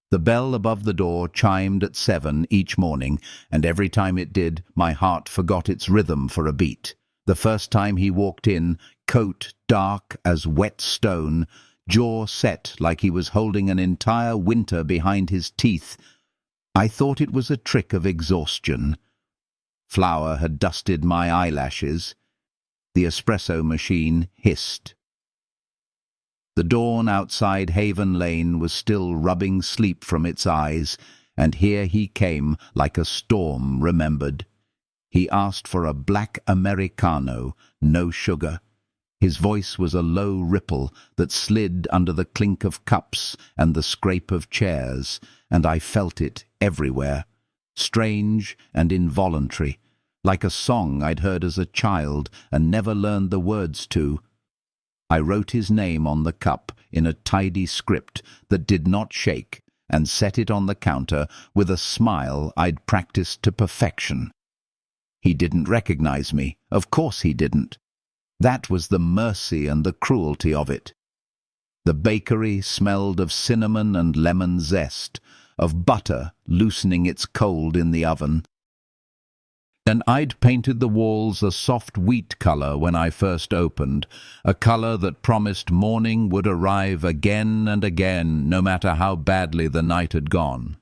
The bell above the door chimed at 7 each morning, and every time it did, my heart forgot its rhythm for a beat. The first time he walked in, coat dark as wet stone, jaw set like he was holding an entire winter behind his teeth, I thought it was a trick of exhaustion. Flour had dusted my eyelashes. The espresso machine hissed. The dawn outside Haven Lane was still rubbing sleep from its eyes, and here he came like a storm remembered. He asked for a black Americano, no sugar. His voice was a low ripple that slid under the clink of cups and the scrape of chairs, and I felt it everywhere, strange and involuntary, like a song I'd heard as a child and never learned the words to. I wrote his name on the cup in a tidy script that did not shake and set it on the counter with a smile I'd practiced to perfection. He didn't recognize me. Of course he didn't. That was the mercy and the cruelty of it. The bakery smelled of cinnamon and lemon zest, of butter loosening its cold in the oven. And I'd painted the walls a soft wheat color when I first opened, a color that promised morning would arrive again and again, no matter how badly the night had gone.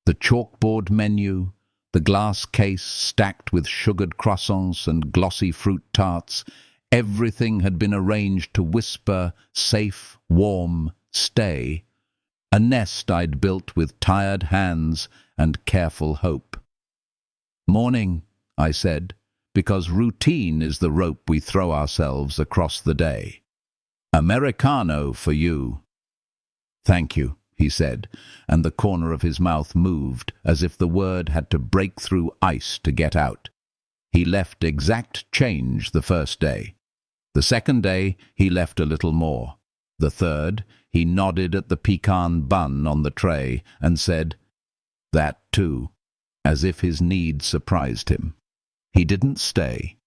The chalkboard menu, the glass case stacked with sugared croissants and glossy fruit tarts, everything had been arranged to whisper, safe, warm, stay, a nest I'd built with tired hands and careful hope. "Morning," I said, because routine is the rope we throw ourselves across the day. "Americano for you." "Thank you," he said, and the corner of his mouth moved as if the word had to break through ice to get out. He left exact change the first day. The second day, he left a little more. The third, he nodded at the pecan bun on the tray and said, "That too," as if his need surprised him. He didn't stay.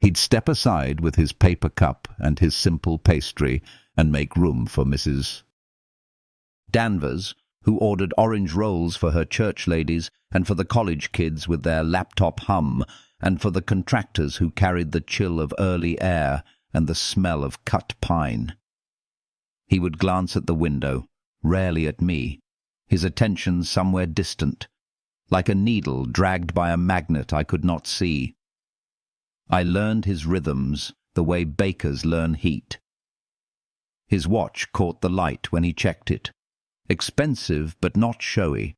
He'd step aside with his paper cup and his simple pastry and make room for Mrs. Danvers, who ordered orange rolls for her church ladies and for the college kids with their laptop hum, and for the contractors who carried the chill of early air and the smell of cut pine. He would glance at the window, rarely at me, his attention somewhere distant, like a needle dragged by a magnet I could not see. I learned his rhythms the way bakers learn heat. His watch caught the light when he checked it. Expensive but not showy.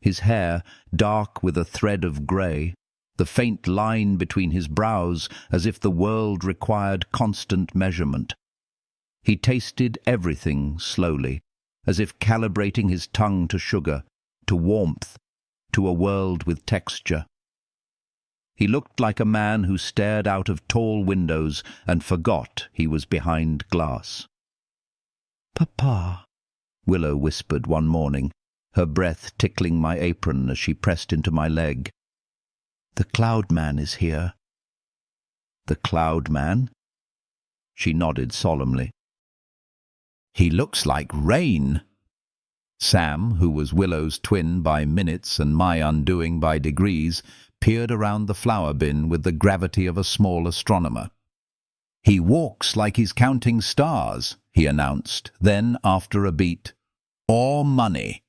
His hair dark with a thread of grey, the faint line between his brows as if the world required constant measurement. He tasted everything slowly, as if calibrating his tongue to sugar, to warmth, to a world with texture. He looked like a man who stared out of tall windows and forgot he was behind glass. "Papa," Willow whispered one morning, her breath tickling my apron as she pressed into my leg. "The Cloud Man is here." "The Cloud Man?" She nodded solemnly. "He looks like rain." Sam, who was Willow's twin by minutes and my undoing by degrees, peered around the flower bin with the gravity of a small astronomer. "He walks like he's counting stars," he announced. Then, after a beat, "Or money."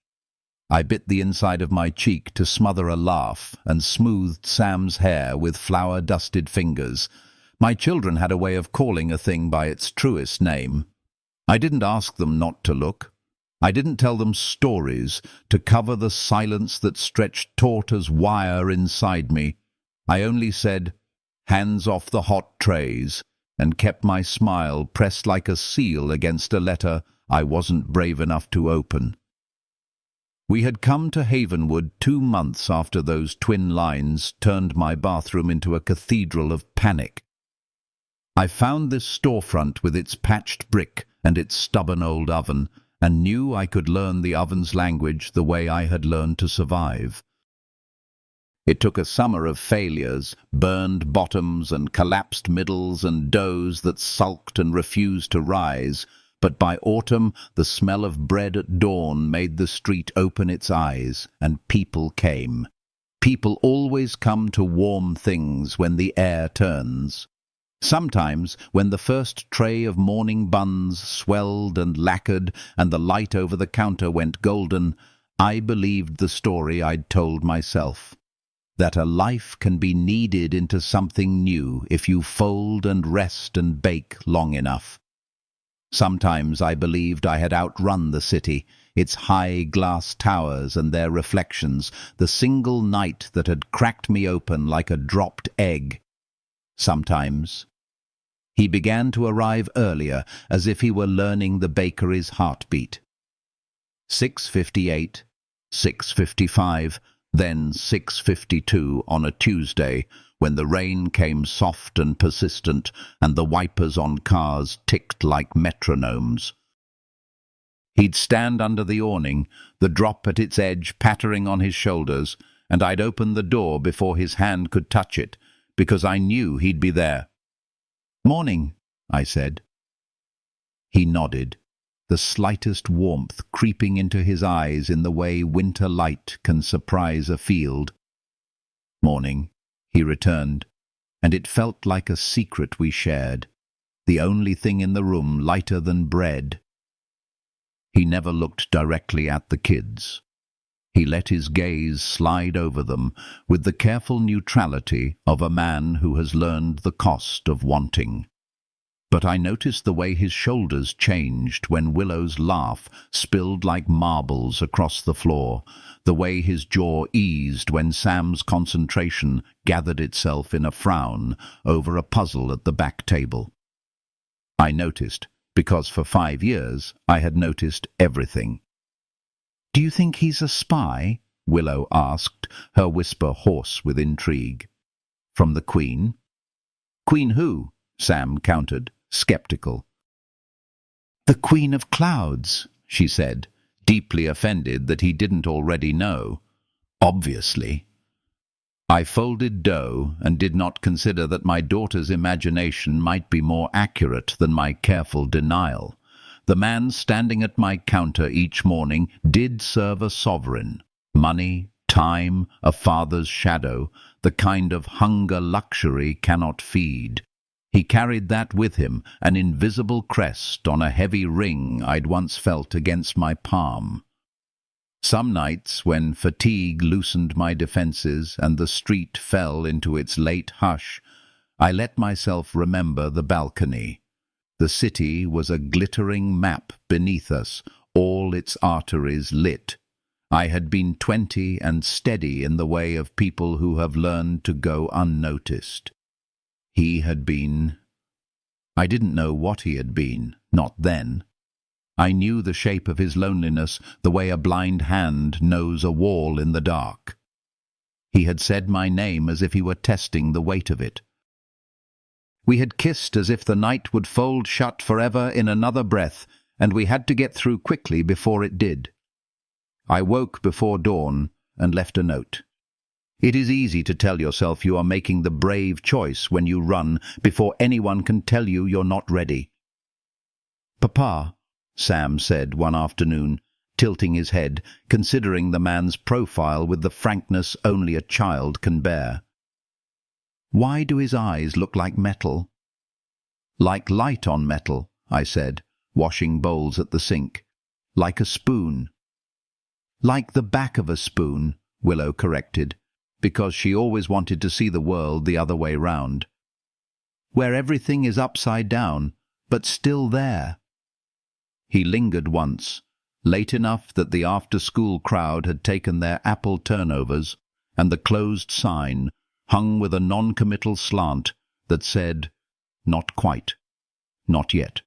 I bit the inside of my cheek to smother a laugh and smoothed Sam's hair with flour-dusted fingers. My children had a way of calling a thing by its truest name. I didn't ask them not to look. I didn't tell them stories to cover the silence that stretched taut as wire inside me. I only said, "Hands off the hot trays," and kept my smile pressed like a seal against a letter I wasn't brave enough to open. We had come to Havenwood 2 months after those twin lines turned my bathroom into a cathedral of panic. I found this storefront with its patched brick and its stubborn old oven, and knew I could learn the oven's language the way I had learned to survive. It took a summer of failures, burned bottoms and collapsed middles and doughs that sulked and refused to rise, But by autumn, the smell of bread at dawn made the street open its eyes, and people came. People always come to warm things when the air turns. Sometimes, when the first tray of morning buns swelled and lacquered and the light over the counter went golden, I believed the story I'd told myself, that a life can be kneaded into something new if you fold and rest and bake long enough. Sometimes I believed I had outrun the city, its high glass towers and their reflections, the single night that had cracked me open like a dropped egg. Sometimes. He began to arrive earlier, as if he were learning the bakery's heartbeat. 6:58, 6:55, then 6:52 on a Tuesday, when the rain came soft and persistent, and the wipers on cars ticked like metronomes. He'd stand under the awning, the drop at its edge pattering on his shoulders, and I'd open the door before his hand could touch it, because I knew he'd be there. "Morning," I said. He nodded, the slightest warmth creeping into his eyes in the way winter light can surprise a field. "Morning," he returned, and it felt like a secret we shared, the only thing in the room lighter than bread. He never looked directly at the kids. He let his gaze slide over them with the careful neutrality of a man who has learned the cost of wanting. But I noticed the way his shoulders changed when Willow's laugh spilled like marbles across the floor, the way his jaw eased when Sam's concentration gathered itself in a frown over a puzzle at the back table. I noticed, because for 5 years I had noticed everything. "Do you think he's a spy?" Willow asked, her whisper hoarse with intrigue. "From the Queen?" "Queen who?" Sam countered, skeptical. "The Queen of Clouds," she said, deeply offended that he didn't already know. "Obviously." I folded dough and did not consider that my daughter's imagination might be more accurate than my careful denial. The man standing at my counter each morning did serve a sovereign. Money, time, a father's shadow, the kind of hunger luxury cannot feed. He carried that with him, an invisible crest on a heavy ring I'd once felt against my palm. Some nights, when fatigue loosened my defenses and the street fell into its late hush, I let myself remember the balcony. The city was a glittering map beneath us, all its arteries lit. I had been 20 and steady in the way of people who have learned to go unnoticed. He had been... I didn't know what he had been, not then. I knew the shape of his loneliness the way a blind hand knows a wall in the dark. He had said my name as if he were testing the weight of it. We had kissed as if the night would fold shut forever in another breath, and we had to get through quickly before it did. I woke before dawn and left a note. It is easy to tell yourself you are making the brave choice when you run before anyone can tell you you're not ready. "Papa," Sam said one afternoon, tilting his head, considering the man's profile with the frankness only a child can bear. "Why do his eyes look like metal?" "Like light on metal," I said, washing bowls at the sink. "Like a spoon." "Like the back of a spoon," Willow corrected, because she always wanted to see the world the other way round. "Where everything is upside down, but still there." He lingered once, late enough that the after-school crowd had taken their apple turnovers, and the closed sign hung with a non-committal slant that said, "Not quite, not yet."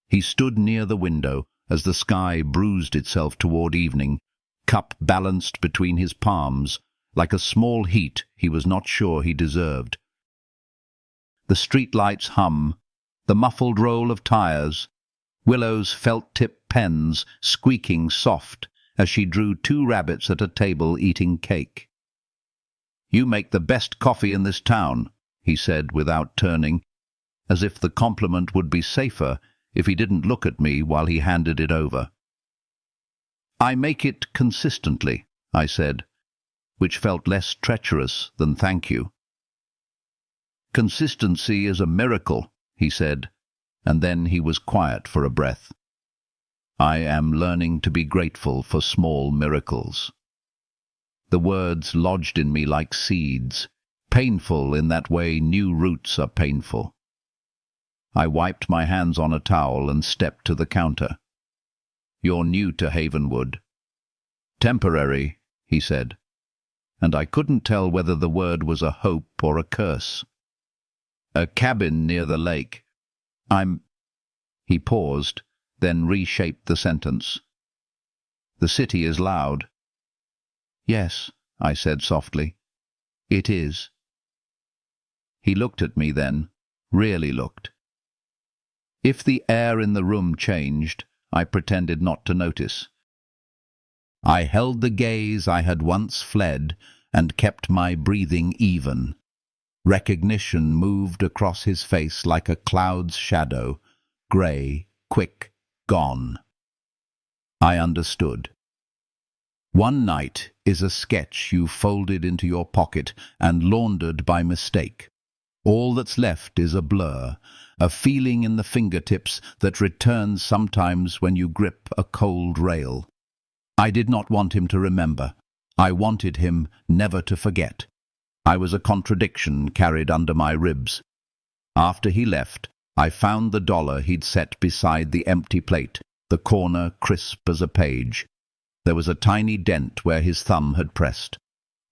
He stood near the window as the sky bruised itself toward evening, cup balanced between his palms, like a small heat he was not sure he deserved. The streetlights hum, the muffled roll of tires, Willow's felt-tip pens squeaking soft as she drew 2 rabbits at a table eating cake. "You make the best coffee in this town," he said without turning, as if the compliment would be safer if he didn't look at me while he handed it over. "I make it consistently," I said, which felt less treacherous than thank you. "Consistency is a miracle," he said, and then he was quiet for a breath. "I am learning to be grateful for small miracles." The words lodged in me like seeds, painful in that way new roots are painful. I wiped my hands on a towel and stepped to the counter. "You're new to Havenwood." "Temporary," he said, and I couldn't tell whether the word was a hope or a curse. "A cabin near the lake. He paused, then reshaped the sentence. "The city is loud." "Yes," I said softly. "It is." He looked at me then, really looked. If the air in the room changed, I pretended not to notice. I held the gaze I had once fled and kept my breathing even. Recognition moved across his face like a cloud's shadow, grey, quick, gone. I understood. One night is a sketch you folded into your pocket and laundered by mistake. All that's left is a blur, a feeling in the fingertips that returns sometimes when you grip a cold rail. I did not want him to remember. I wanted him never to forget. I was a contradiction carried under my ribs. After he left, I found the dollar he'd set beside the empty plate, the corner crisp as a page. There was a tiny dent where his thumb had pressed.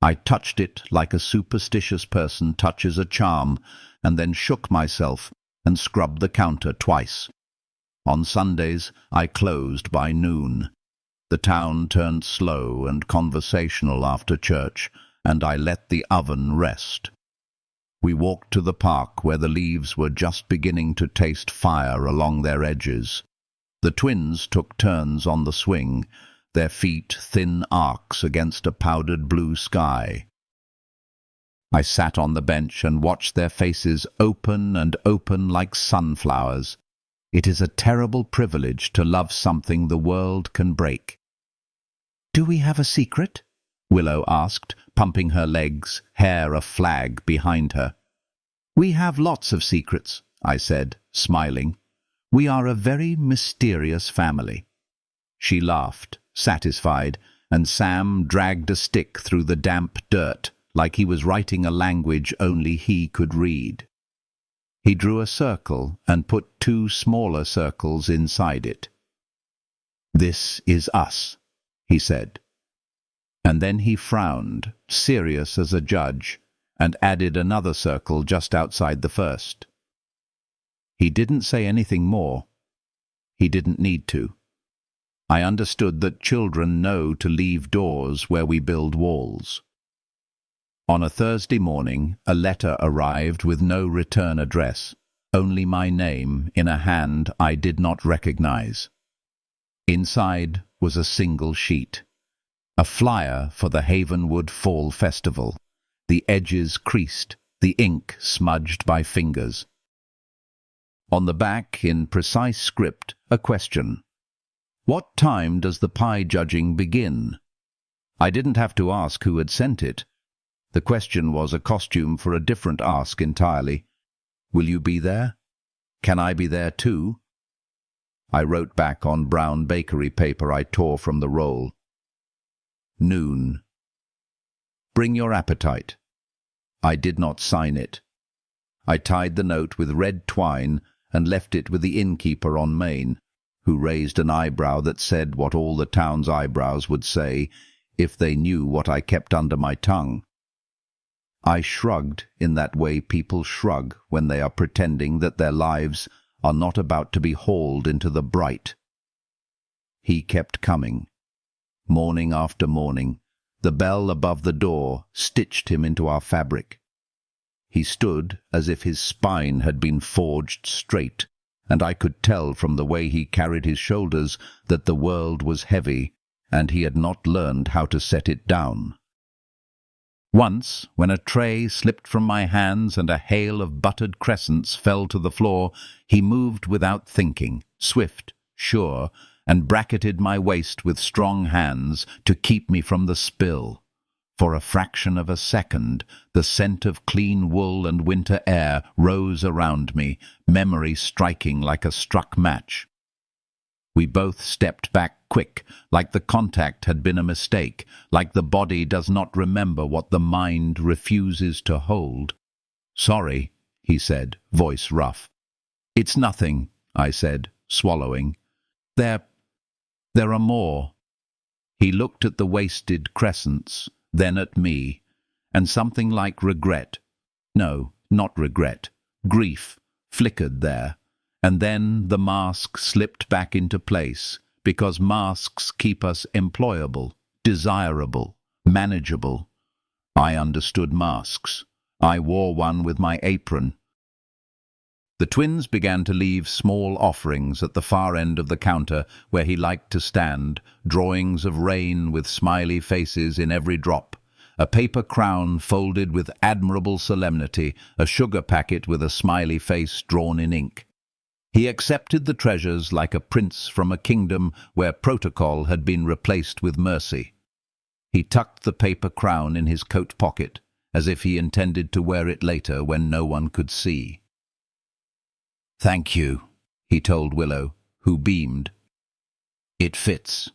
I touched it like a superstitious person touches a charm, and then shook myself and scrubbed the counter twice. On Sundays, I closed by noon. The town turned slow and conversational after church, and I let the oven rest. We walked to the park where the leaves were just beginning to taste fire along their edges. The twins took turns on the swing, their feet thin arcs against a powdered blue sky. I sat on the bench and watched their faces open and open like sunflowers. It is a terrible privilege to love something the world can break. "Do we have a secret?" Willow asked, pumping her legs, hair a flag behind her. "We have lots of secrets," I said, smiling. "We are a very mysterious family." She laughed, satisfied, and Sam dragged a stick through the damp dirt, like he was writing a language only he could read. He drew a circle and put 2 smaller circles inside it. "This is us," he said. And then he frowned, serious as a judge, and added another circle just outside the first. He didn't say anything more. He didn't need to. I understood that children know to leave doors where we build walls. On a Thursday morning, a letter arrived with no return address, only my name in a hand I did not recognize. Inside was a single sheet. A flyer for the Havenwood Fall Festival, the edges creased, the ink smudged by fingers. On the back, in precise script, a question. What time does the pie judging begin? I didn't have to ask who had sent it. The question was a costume for a different ask entirely. Will you be there? Can I be there too? I wrote back on brown bakery paper I tore from the roll. Noon. Bring your appetite. I did not sign it. I tied the note with red twine and left it with the innkeeper on Main, who raised an eyebrow that said what all the town's eyebrows would say if they knew what I kept under my tongue. I shrugged in that way people shrug when they are pretending that their lives are not about to be hauled into the bright. He kept coming. Morning after morning, the bell above the door stitched him into our fabric. He stood as if his spine had been forged straight, and I could tell from the way he carried his shoulders that the world was heavy, and he had not learned how to set it down. Once, when a tray slipped from my hands and a hail of buttered crescents fell to the floor, he moved without thinking, swift, sure, and bracketed my waist with strong hands to keep me from the spill. For a fraction of a second, the scent of clean wool and winter air rose around me, memory striking like a struck match. We both stepped back quick, like the contact had been a mistake, like the body does not remember what the mind refuses to hold. "Sorry," he said, voice rough. "It's nothing," I said, swallowing. There are more." He looked at the wasted crescents, then at me, and something like regret, no, not regret, grief, flickered there. And then the mask slipped back into place, because masks keep us employable, desirable, manageable. I understood masks. I wore one with my apron. The twins began to leave small offerings at the far end of the counter where he liked to stand, drawings of rain with smiley faces in every drop, a paper crown folded with admirable solemnity, a sugar packet with a smiley face drawn in ink. He accepted the treasures like a prince from a kingdom where protocol had been replaced with mercy. He tucked the paper crown in his coat pocket, as if he intended to wear it later when no one could see. "Thank you," he told Willow, who beamed. "It fits."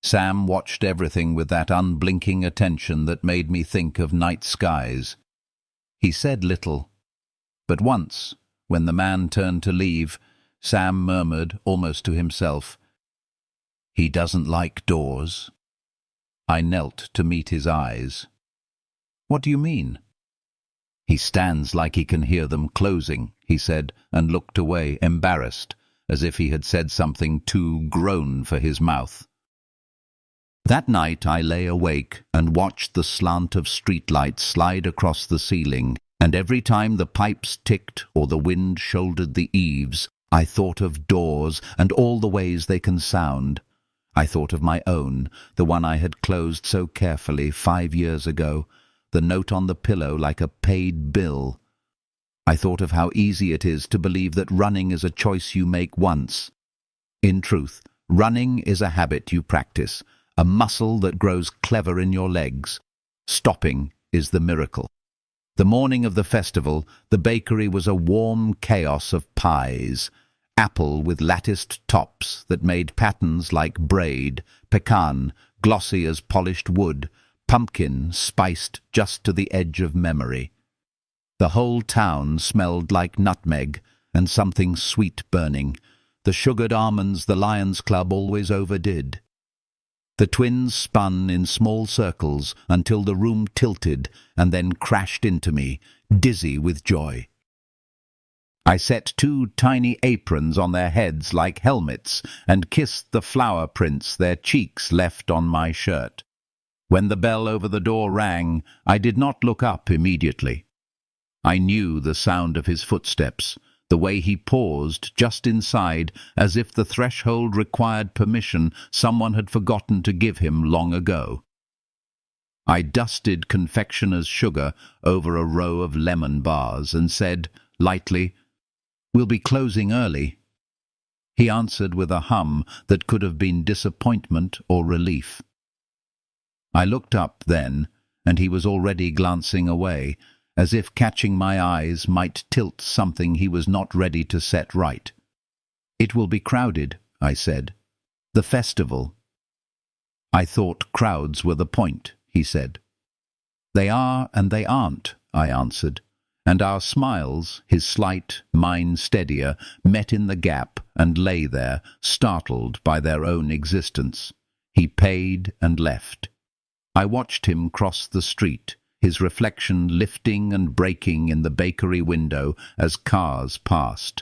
Sam watched everything with that unblinking attention that made me think of night skies. He said little, but once, when the man turned to leave, Sam murmured, almost to himself, "He doesn't like doors." I knelt to meet his eyes. "What do you mean?" "He stands like he can hear them closing," he said, and looked away, embarrassed, as if he had said something too grown for his mouth. That night I lay awake and watched the slant of streetlights slide across the ceiling, and every time the pipes ticked or the wind shouldered the eaves, I thought of doors and all the ways they can sound. I thought of my own, the one I had closed so carefully 5 years ago, the note on the pillow like a paid bill. I thought of how easy it is to believe that running is a choice you make once. In truth, running is a habit you practice, a muscle that grows clever in your legs. Stopping is the miracle. The morning of the festival, the bakery was a warm chaos of pies. Apple with latticed tops that made patterns like braid, pecan, glossy as polished wood, pumpkin spiced just to the edge of memory. The whole town smelled like nutmeg and something sweet burning, the sugared almonds the Lions Club always overdid. The twins spun in small circles until the room tilted and then crashed into me, dizzy with joy. I set 2 tiny aprons on their heads like helmets and kissed the flower prints their cheeks left on my shirt. When the bell over the door rang, I did not look up immediately. I knew the sound of his footsteps, the way he paused just inside, as if the threshold required permission someone had forgotten to give him long ago. I dusted confectioner's sugar over a row of lemon bars and said, lightly, "We'll be closing early." He answered with a hum that could have been disappointment or relief. I looked up then, and he was already glancing away, as if catching my eyes might tilt something he was not ready to set right. "It will be crowded," I said. "The festival." "I thought crowds were the point," he said. "They are and they aren't," I answered, and our smiles, his slight, mine steadier, met in the gap and lay there, startled by their own existence. He paid and left. I watched him cross the street, his reflection lifting and breaking in the bakery window as cars passed.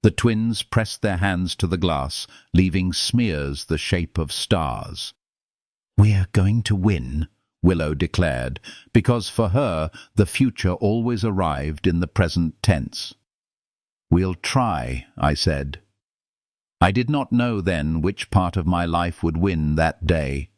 The twins pressed their hands to the glass, leaving smears the shape of stars. "We're going to win," Willow declared, because for her the future always arrived in the present tense. "We'll try," I said. I did not know then which part of my life would win that day,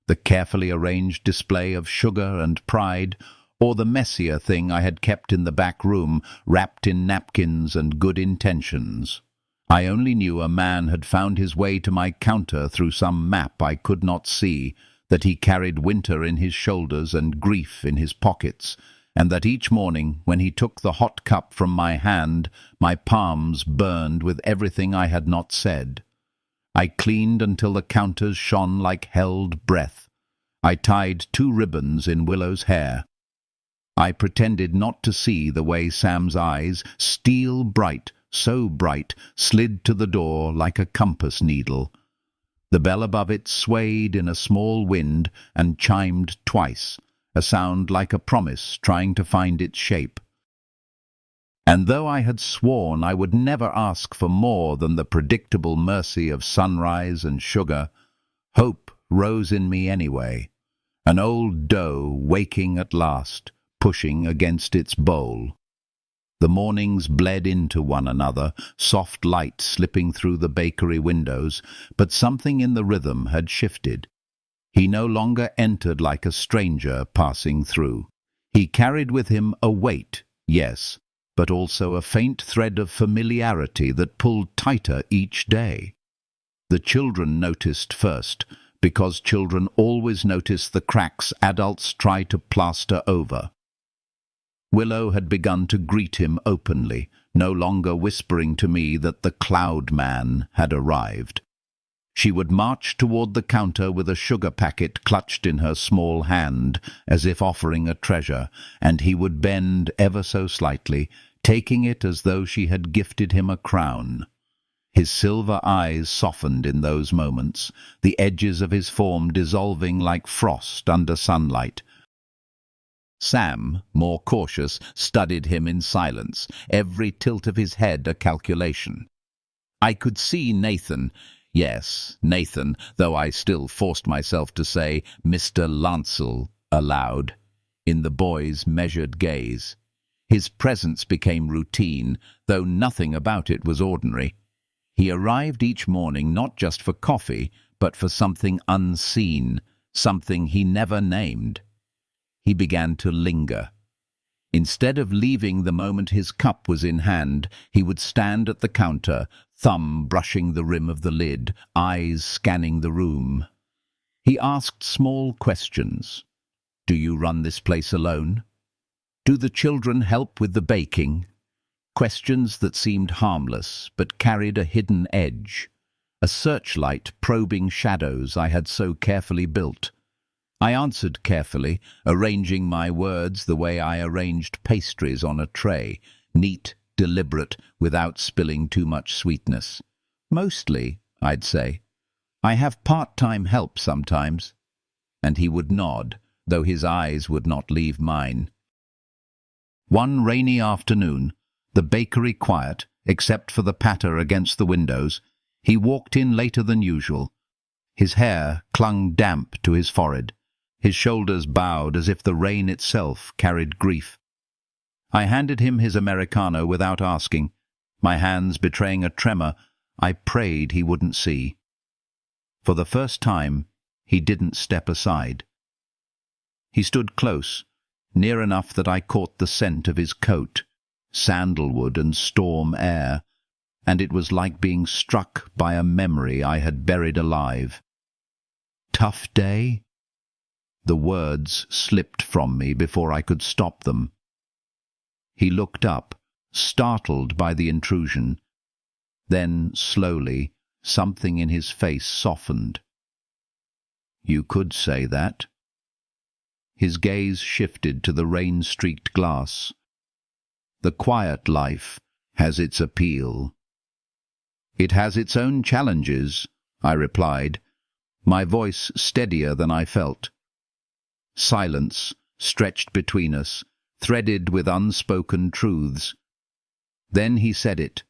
the carefully arranged display of sugar and pride, or the messier thing I had kept in the back room, wrapped in napkins and good intentions. I only knew a man had found his way to my counter through some map I could not see, that he carried winter in his shoulders and grief in his pockets, and that each morning, when he took the hot cup from my hand, my palms burned with everything I had not said. I cleaned until the counters shone like held breath. I tied 2 ribbons in Willow's hair. I pretended not to see the way Sam's eyes, steel bright, so bright, slid to the door like a compass needle. The bell above it swayed in a small wind and chimed twice, a sound like a promise trying to find its shape. And though I had sworn I would never ask for more than the predictable mercy of sunrise and sugar, hope rose in me anyway, an old doe waking at last, pushing against its bowl. The mornings bled into one another, soft light slipping through the bakery windows, but something in the rhythm had shifted. He no longer entered like a stranger passing through. He carried with him a weight, yes, but also a faint thread of familiarity that pulled tighter each day. The children noticed first, because children always notice the cracks adults try to plaster over. Willow had begun to greet him openly, no longer whispering to me that the cloud man had arrived. She would march toward the counter with a sugar packet clutched in her small hand, as if offering a treasure, and he would bend ever so slightly, taking it as though she had gifted him a crown. His silver eyes softened in those moments, the edges of his form dissolving like frost under sunlight. Sam, more cautious, studied him in silence, every tilt of his head a calculation. I could see Nathan, yes, Nathan, though I still forced myself to say Mr. Lancel aloud, in the boy's measured gaze. His presence became routine, though nothing about it was ordinary. He arrived each morning not just for coffee, but for something unseen, something he never named. He began to linger. Instead of leaving the moment his cup was in hand, he would stand at the counter, thumb brushing the rim of the lid, eyes scanning the room. He asked small questions. Do you run this place alone? Do the children help with the baking? Questions that seemed harmless, but carried a hidden edge, a searchlight probing shadows I had so carefully built. I answered carefully, arranging my words the way I arranged pastries on a tray, neat, deliberate, without spilling too much sweetness. Mostly, I'd say. I have part-time help sometimes. And he would nod, though his eyes would not leave mine. One rainy afternoon, the bakery quiet, except for the patter against the windows, he walked in later than usual. His hair clung damp to his forehead. His shoulders bowed as if the rain itself carried grief. I handed him his Americano without asking. My hands betraying a tremor, I prayed he wouldn't see. For the first time, he didn't step aside. He stood close, near enough that I caught the scent of his coat, sandalwood and storm air, and it was like being struck by a memory I had buried alive. Tough day? The words slipped from me before I could stop them. He looked up, startled by the intrusion. Then, slowly, something in his face softened. You could say that. His gaze shifted to the rain-streaked glass. The quiet life has its appeal. It has its own challenges, I replied, my voice steadier than I felt. Silence stretched between us, threaded with unspoken truths. Then he said it,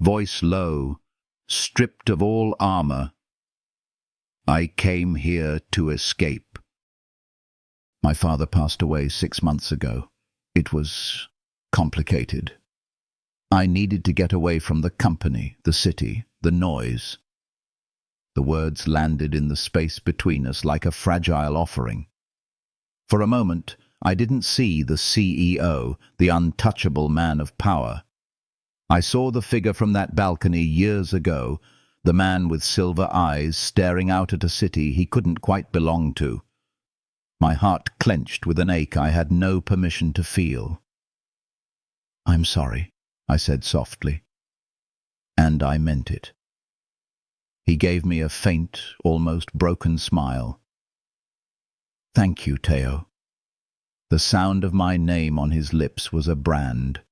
voice low, stripped of all armor. I came here to escape. My father passed away 6 months ago. It was complicated. I needed to get away from the company, the city, the noise. The words landed in the space between us like a fragile offering. For a moment, I didn't see the CEO, the untouchable man of power. I saw the figure from that balcony years ago, the man with silver eyes staring out at a city he couldn't quite belong to. My heart clenched with an ache I had no permission to feel. "I'm sorry," I said softly. And I meant it. He gave me a faint, almost broken smile. "Thank you, Teo." The sound of my name on his lips was a brand.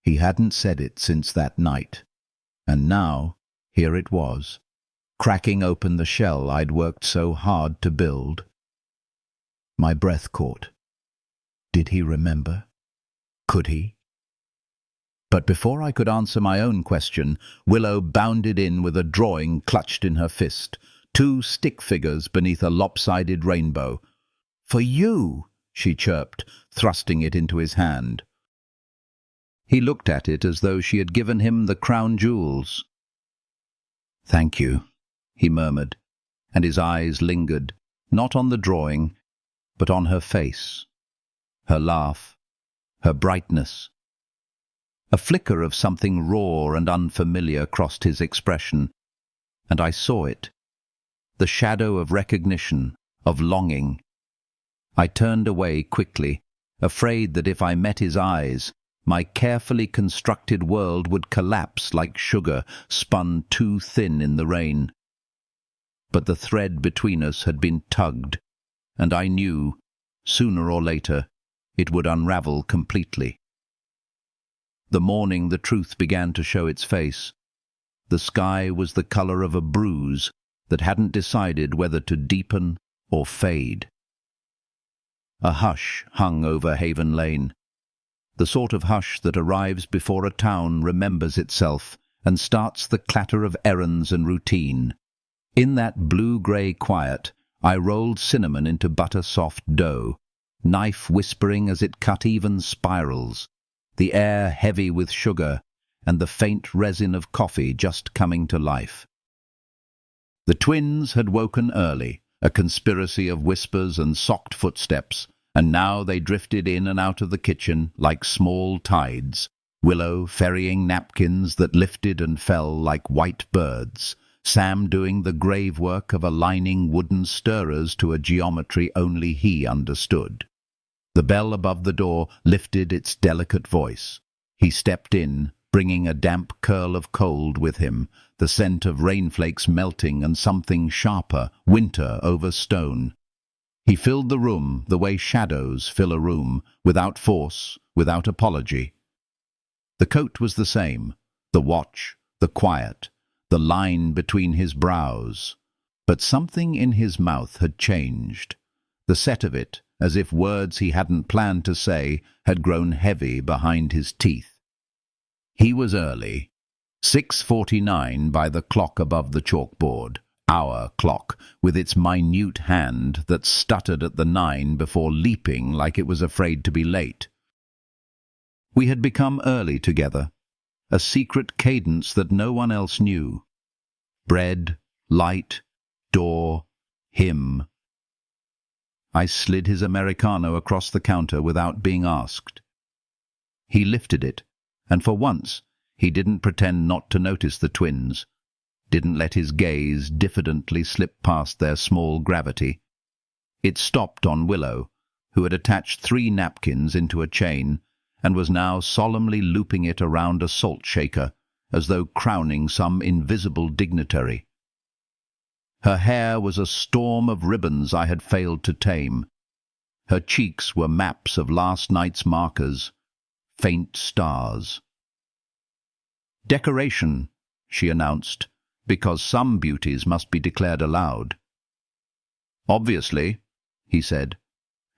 He hadn't said it since that night, and now, here it was, cracking open the shell I'd worked so hard to build. My breath caught. Did he remember? Could he? But before I could answer my own question, Willow bounded in with a drawing clutched in her fist, 2 stick figures beneath a lopsided rainbow. "For you," she chirped, thrusting it into his hand. He looked at it as though she had given him the crown jewels. "Thank you," he murmured, and his eyes lingered, not on the drawing, but on her face, her laugh, her brightness. A flicker of something raw and unfamiliar crossed his expression, and I saw it, the shadow of recognition, of longing. I turned away quickly, afraid that if I met his eyes, my carefully constructed world would collapse like sugar spun too thin in the rain. But the thread between us had been tugged, and I knew, sooner or later, it would unravel completely. The morning the truth began to show its face. The sky was the color of a bruise that hadn't decided whether to deepen or fade. A hush hung over Haven Lane, the sort of hush that arrives before a town remembers itself and starts the clatter of errands and routine. In that blue-grey quiet, I rolled cinnamon into butter-soft dough, knife whispering as it cut even spirals, the air heavy with sugar and the faint resin of coffee just coming to life. The twins had woken early, a conspiracy of whispers and socked footsteps, and now they drifted in and out of the kitchen like small tides, Willow ferrying napkins that lifted and fell like white birds, Sam doing the grave work of aligning wooden stirrers to a geometry only he understood. The bell above the door lifted its delicate voice. He stepped in, bringing a damp curl of cold with him, the scent of rainflakes melting and something sharper, winter over stone. He filled the room the way shadows fill a room, without force, without apology. The coat was the same, the watch, the quiet, the line between his brows. But something in his mouth had changed. The set of it, as if words he hadn't planned to say, had grown heavy behind his teeth. He was early. 6:49 by the clock above the chalkboard. Our clock, with its minute hand that stuttered at the 9 before leaping like it was afraid to be late. We had become early together, a secret cadence that no one else knew. Bread, light, door, him. I slid his Americano across the counter without being asked. He lifted it, and for once he didn't pretend not to notice the twins, didn't let his gaze diffidently slip past their small gravity. It stopped on Willow, who had attached 3 napkins into a chain and was now solemnly looping it around a salt shaker, as though crowning some invisible dignitary. Her hair was a storm of ribbons I had failed to tame. Her cheeks were maps of last night's markers, faint stars. "Decoration," she announced, because some beauties must be declared aloud. "Obviously," he said,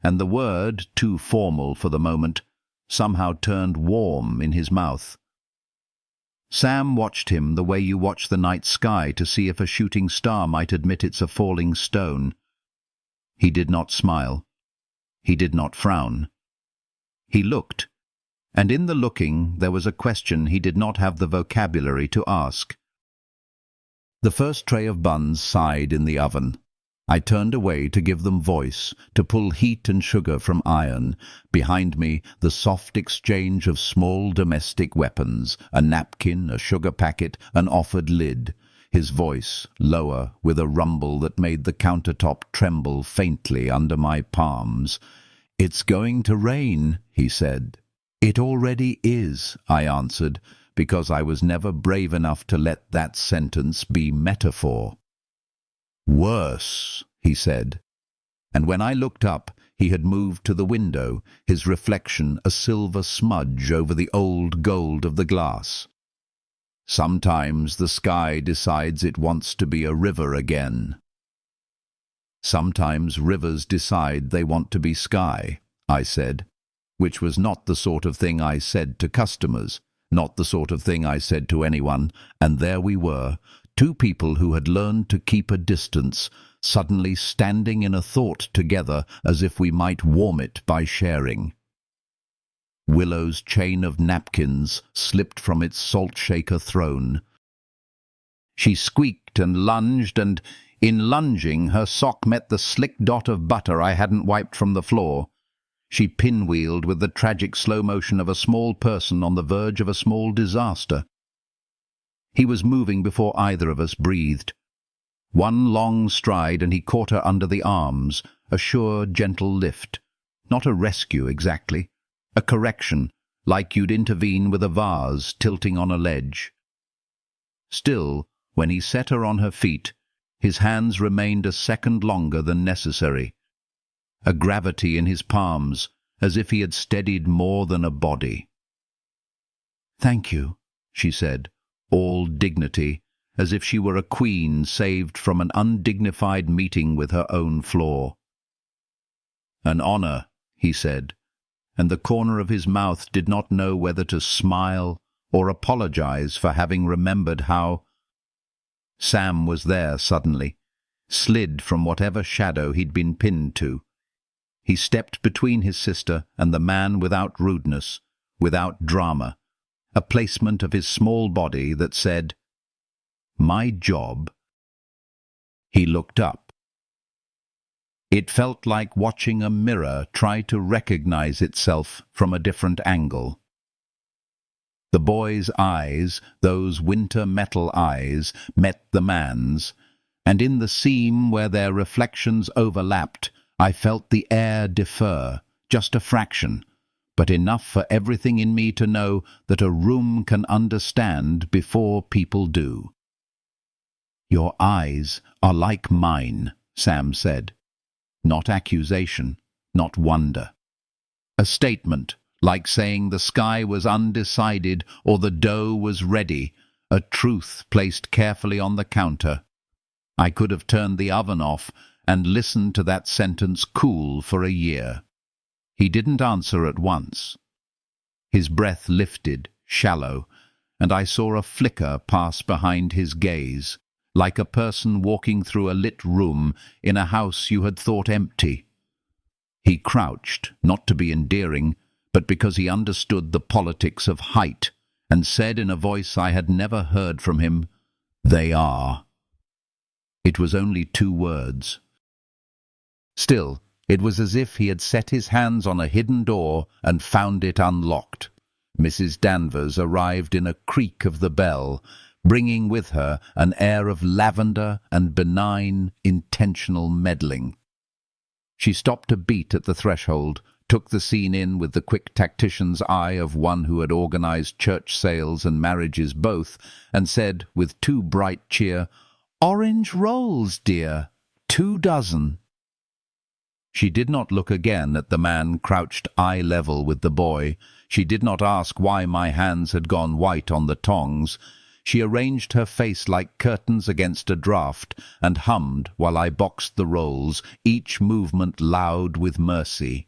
and the word, too formal for the moment, somehow turned warm in his mouth. Sam watched him the way you watch the night sky to see if a shooting star might admit it's a falling stone. He did not smile. He did not frown. He looked, and in the looking there was a question he did not have the vocabulary to ask. The first tray of buns sighed in the oven. I turned away to give them voice, to pull heat and sugar from iron. Behind me, the soft exchange of small domestic weapons, a napkin, a sugar packet, an offered lid. His voice, lower, with a rumble that made the countertop tremble faintly under my palms. "It's going to rain," he said. "It already is," I answered, because I was never brave enough to let that sentence be metaphor. "Worse," he said. And when I looked up, he had moved to the window, his reflection a silver smudge over the old gold of the glass. Sometimes the sky decides it wants to be a river again. Sometimes rivers decide they want to be sky, I said, which was not the sort of thing I said to customers, not the sort of thing I said to anyone, and there we were, two people who had learned to keep a distance, suddenly standing in a thought together as if we might warm it by sharing. Willow's chain of napkins slipped from its salt-shaker throne. She squeaked and lunged, and in lunging her sock met the slick dot of butter I hadn't wiped from the floor. She pinwheeled with the tragic slow motion of a small person on the verge of a small disaster. He was moving before either of us breathed. One long stride and he caught her under the arms, a sure, gentle lift. Not a rescue exactly. A correction, like you'd intervene with a vase tilting on a ledge. Still, when he set her on her feet, his hands remained a second longer than necessary. A gravity in his palms, as if he had steadied more than a body. "Thank you," she said, all dignity, as if she were a queen saved from an undignified meeting with her own flaw. "An honor," he said, and the corner of his mouth did not know whether to smile or apologize for having remembered how. Sam was there suddenly, slid from whatever shadow he'd been pinned to. He stepped between his sister and the man without rudeness, without drama, a placement of his small body that said, "My job." He looked up. It felt like watching a mirror try to recognize itself from a different angle. The boy's eyes, those winter metal eyes, met the man's, and in the seam where their reflections overlapped, I felt the air defer, just a fraction, but enough for everything in me to know that a room can understand before people do. "Your eyes are like mine," Sam said. Not accusation, not wonder. A statement, like saying the sky was undecided or the dough was ready, a truth placed carefully on the counter. I could have turned the oven off and listened to that sentence cool for a year. He didn't answer at once. His breath lifted, shallow, and I saw a flicker pass behind his gaze, like a person walking through a lit room in a house you had thought empty. He crouched, not to be endearing, but because he understood the politics of height, and said in a voice I had never heard from him, "They are." It was only 2 words. Still, it was as if he had set his hands on a hidden door and found it unlocked. Mrs. Danvers arrived in a creak of the bell, bringing with her an air of lavender and benign, intentional meddling. She stopped a beat at the threshold, took the scene in with the quick tactician's eye of one who had organized church sales and marriages both, and said, with too bright cheer, "Orange rolls, dear. 2 dozen." She did not look again at the man crouched eye level with the boy. She did not ask why my hands had gone white on the tongs. She arranged her face like curtains against a draught and hummed while I boxed the rolls, each movement loud with mercy.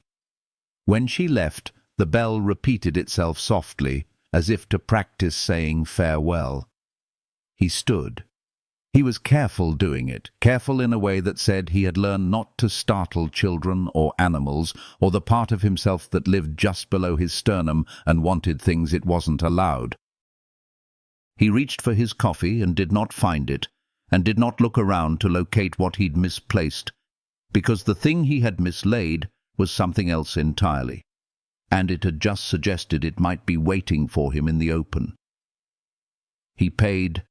When she left, the bell repeated itself softly, as if to practice saying farewell. He stood. He was careful doing it, careful in a way that said he had learned not to startle children or animals, or the part of himself that lived just below his sternum and wanted things it wasn't allowed. He reached for his coffee and did not find it, and did not look around to locate what he'd misplaced, because the thing he had mislaid was something else entirely, and it had just suggested it might be waiting for him in the open. He paid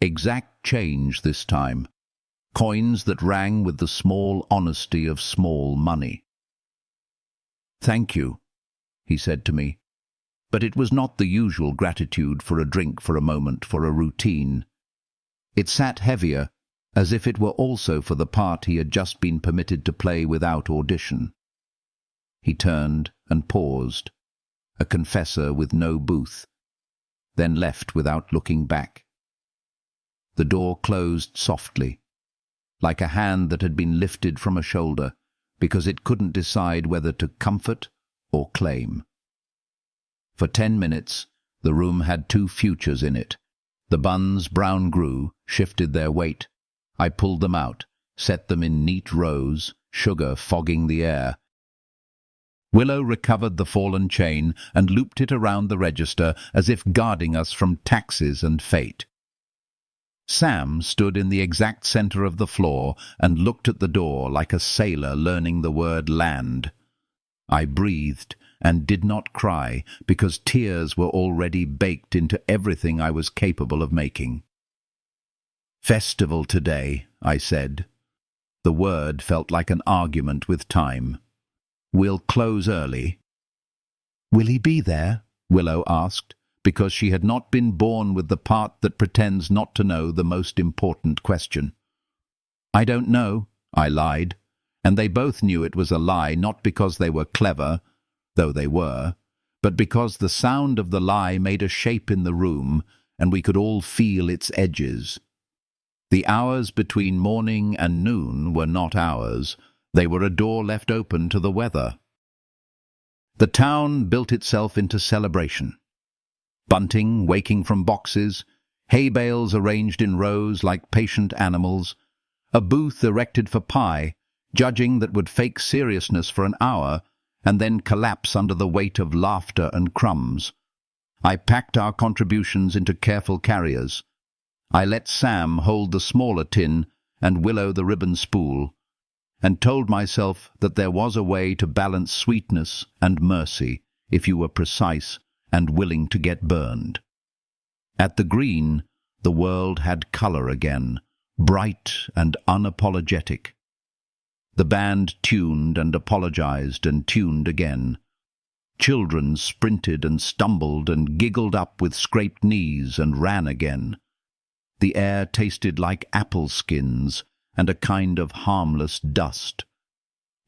exact change this time, coins that rang with the small honesty of small money. "Thank you," he said to me, but it was not the usual gratitude for a drink for a moment, for a routine. It sat heavier, as if it were also for the part he had just been permitted to play without audition. He turned and paused, a confessor with no booth, then left without looking back. The door closed softly, like a hand that had been lifted from a shoulder, because it couldn't decide whether to comfort or claim. For 10 minutes, the room had two futures in it. The buns brown grew, shifted their weight. I pulled them out, set them in neat rows, sugar fogging the air. Willow recovered the fallen chain and looped it around the register as if guarding us from taxes and fate. Sam stood in the exact center of the floor and looked at the door like a sailor learning the word land. I breathed and did not cry, because tears were already baked into everything I was capable of making. "Festival today," I said. The word felt like an argument with time. "We'll close early." "Will he be there?" Willow asked, because she had not been born with the part that pretends not to know the most important question. "I don't know," I lied, and they both knew it was a lie, not because they were clever, though they were, but because the sound of the lie made a shape in the room, and we could all feel its edges. The hours between morning and noon were not hours. They were a door left open to the weather. The town built itself into celebration. Bunting waking from boxes, hay bales arranged in rows like patient animals, a booth erected for pie, judging that would fake seriousness for an hour and then collapse under the weight of laughter and crumbs. I packed our contributions into careful carriers. I let Sam hold the smaller tin and Willow the ribbon spool, and told myself that there was a way to balance sweetness and mercy if you were precise and willing to get burned. At the Green, the world had colour again, bright and unapologetic. The band tuned and apologized and tuned again. Children sprinted and stumbled and giggled up with scraped knees and ran again. The air tasted like apple skins and a kind of harmless dust.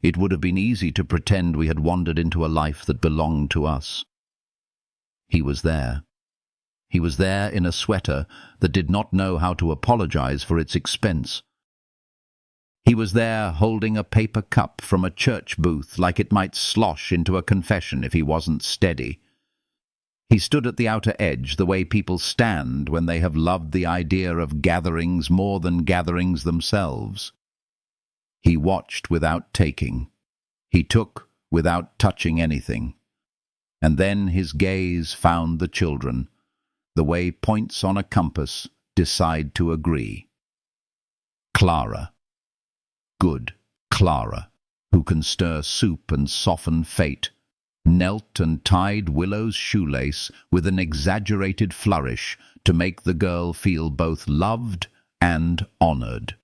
It would have been easy to pretend we had wandered into a life that belonged to us. He was there. He was there in a sweater that did not know how to apologize for its expense. He was there holding a paper cup from a church booth like it might slosh into a confession if he wasn't steady. He stood at the outer edge the way people stand when they have loved the idea of gatherings more than gatherings themselves. He watched without taking. He took without touching anything. And then his gaze found the children, the way points on a compass decide to agree. Clara. Good Clara, who can stir soup and soften fate, knelt and tied Willow's shoelace with an exaggerated flourish to make the girl feel both loved and honored.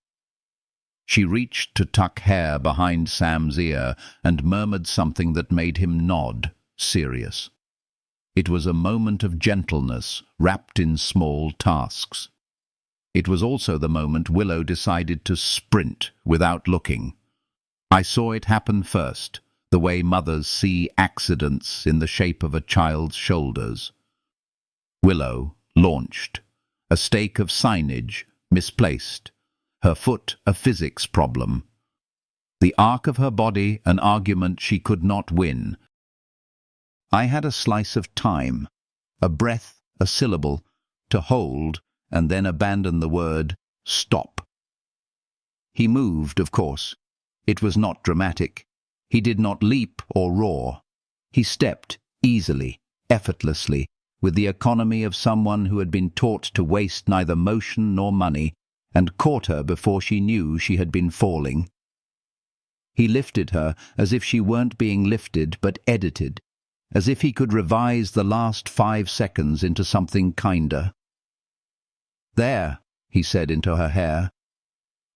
She reached to tuck hair behind Sam's ear and murmured something that made him nod, serious. It was a moment of gentleness wrapped in small tasks. It was also the moment Willow decided to sprint without looking. I saw it happen first, the way mothers see accidents in the shape of a child's shoulders. Willow launched, a stake of signage, misplaced, her foot a physics problem. The arc of her body an argument she could not win. I had a slice of time, a breath, a syllable, to hold and then abandon the word stop. He moved, of course. It was not dramatic. He did not leap or roar. He stepped easily, effortlessly, with the economy of someone who had been taught to waste neither motion nor money, and caught her before she knew she had been falling. He lifted her as if she weren't being lifted but edited, as if he could revise the last 5 seconds into something kinder. "There," he said into her hair.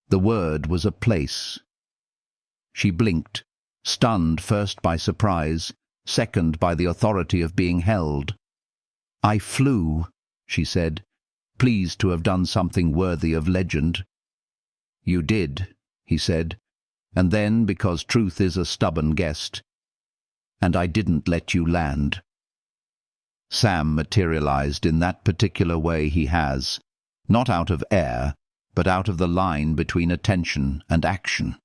The word was a place. She blinked, stunned first by surprise, second by the authority of being held. "I flew," she said, pleased to have done something worthy of legend. "You did," he said, and then, because truth is a stubborn guest, "and I didn't let you land." Sam materialized in that particular way he has, not out of air, but out of the line between attention and action.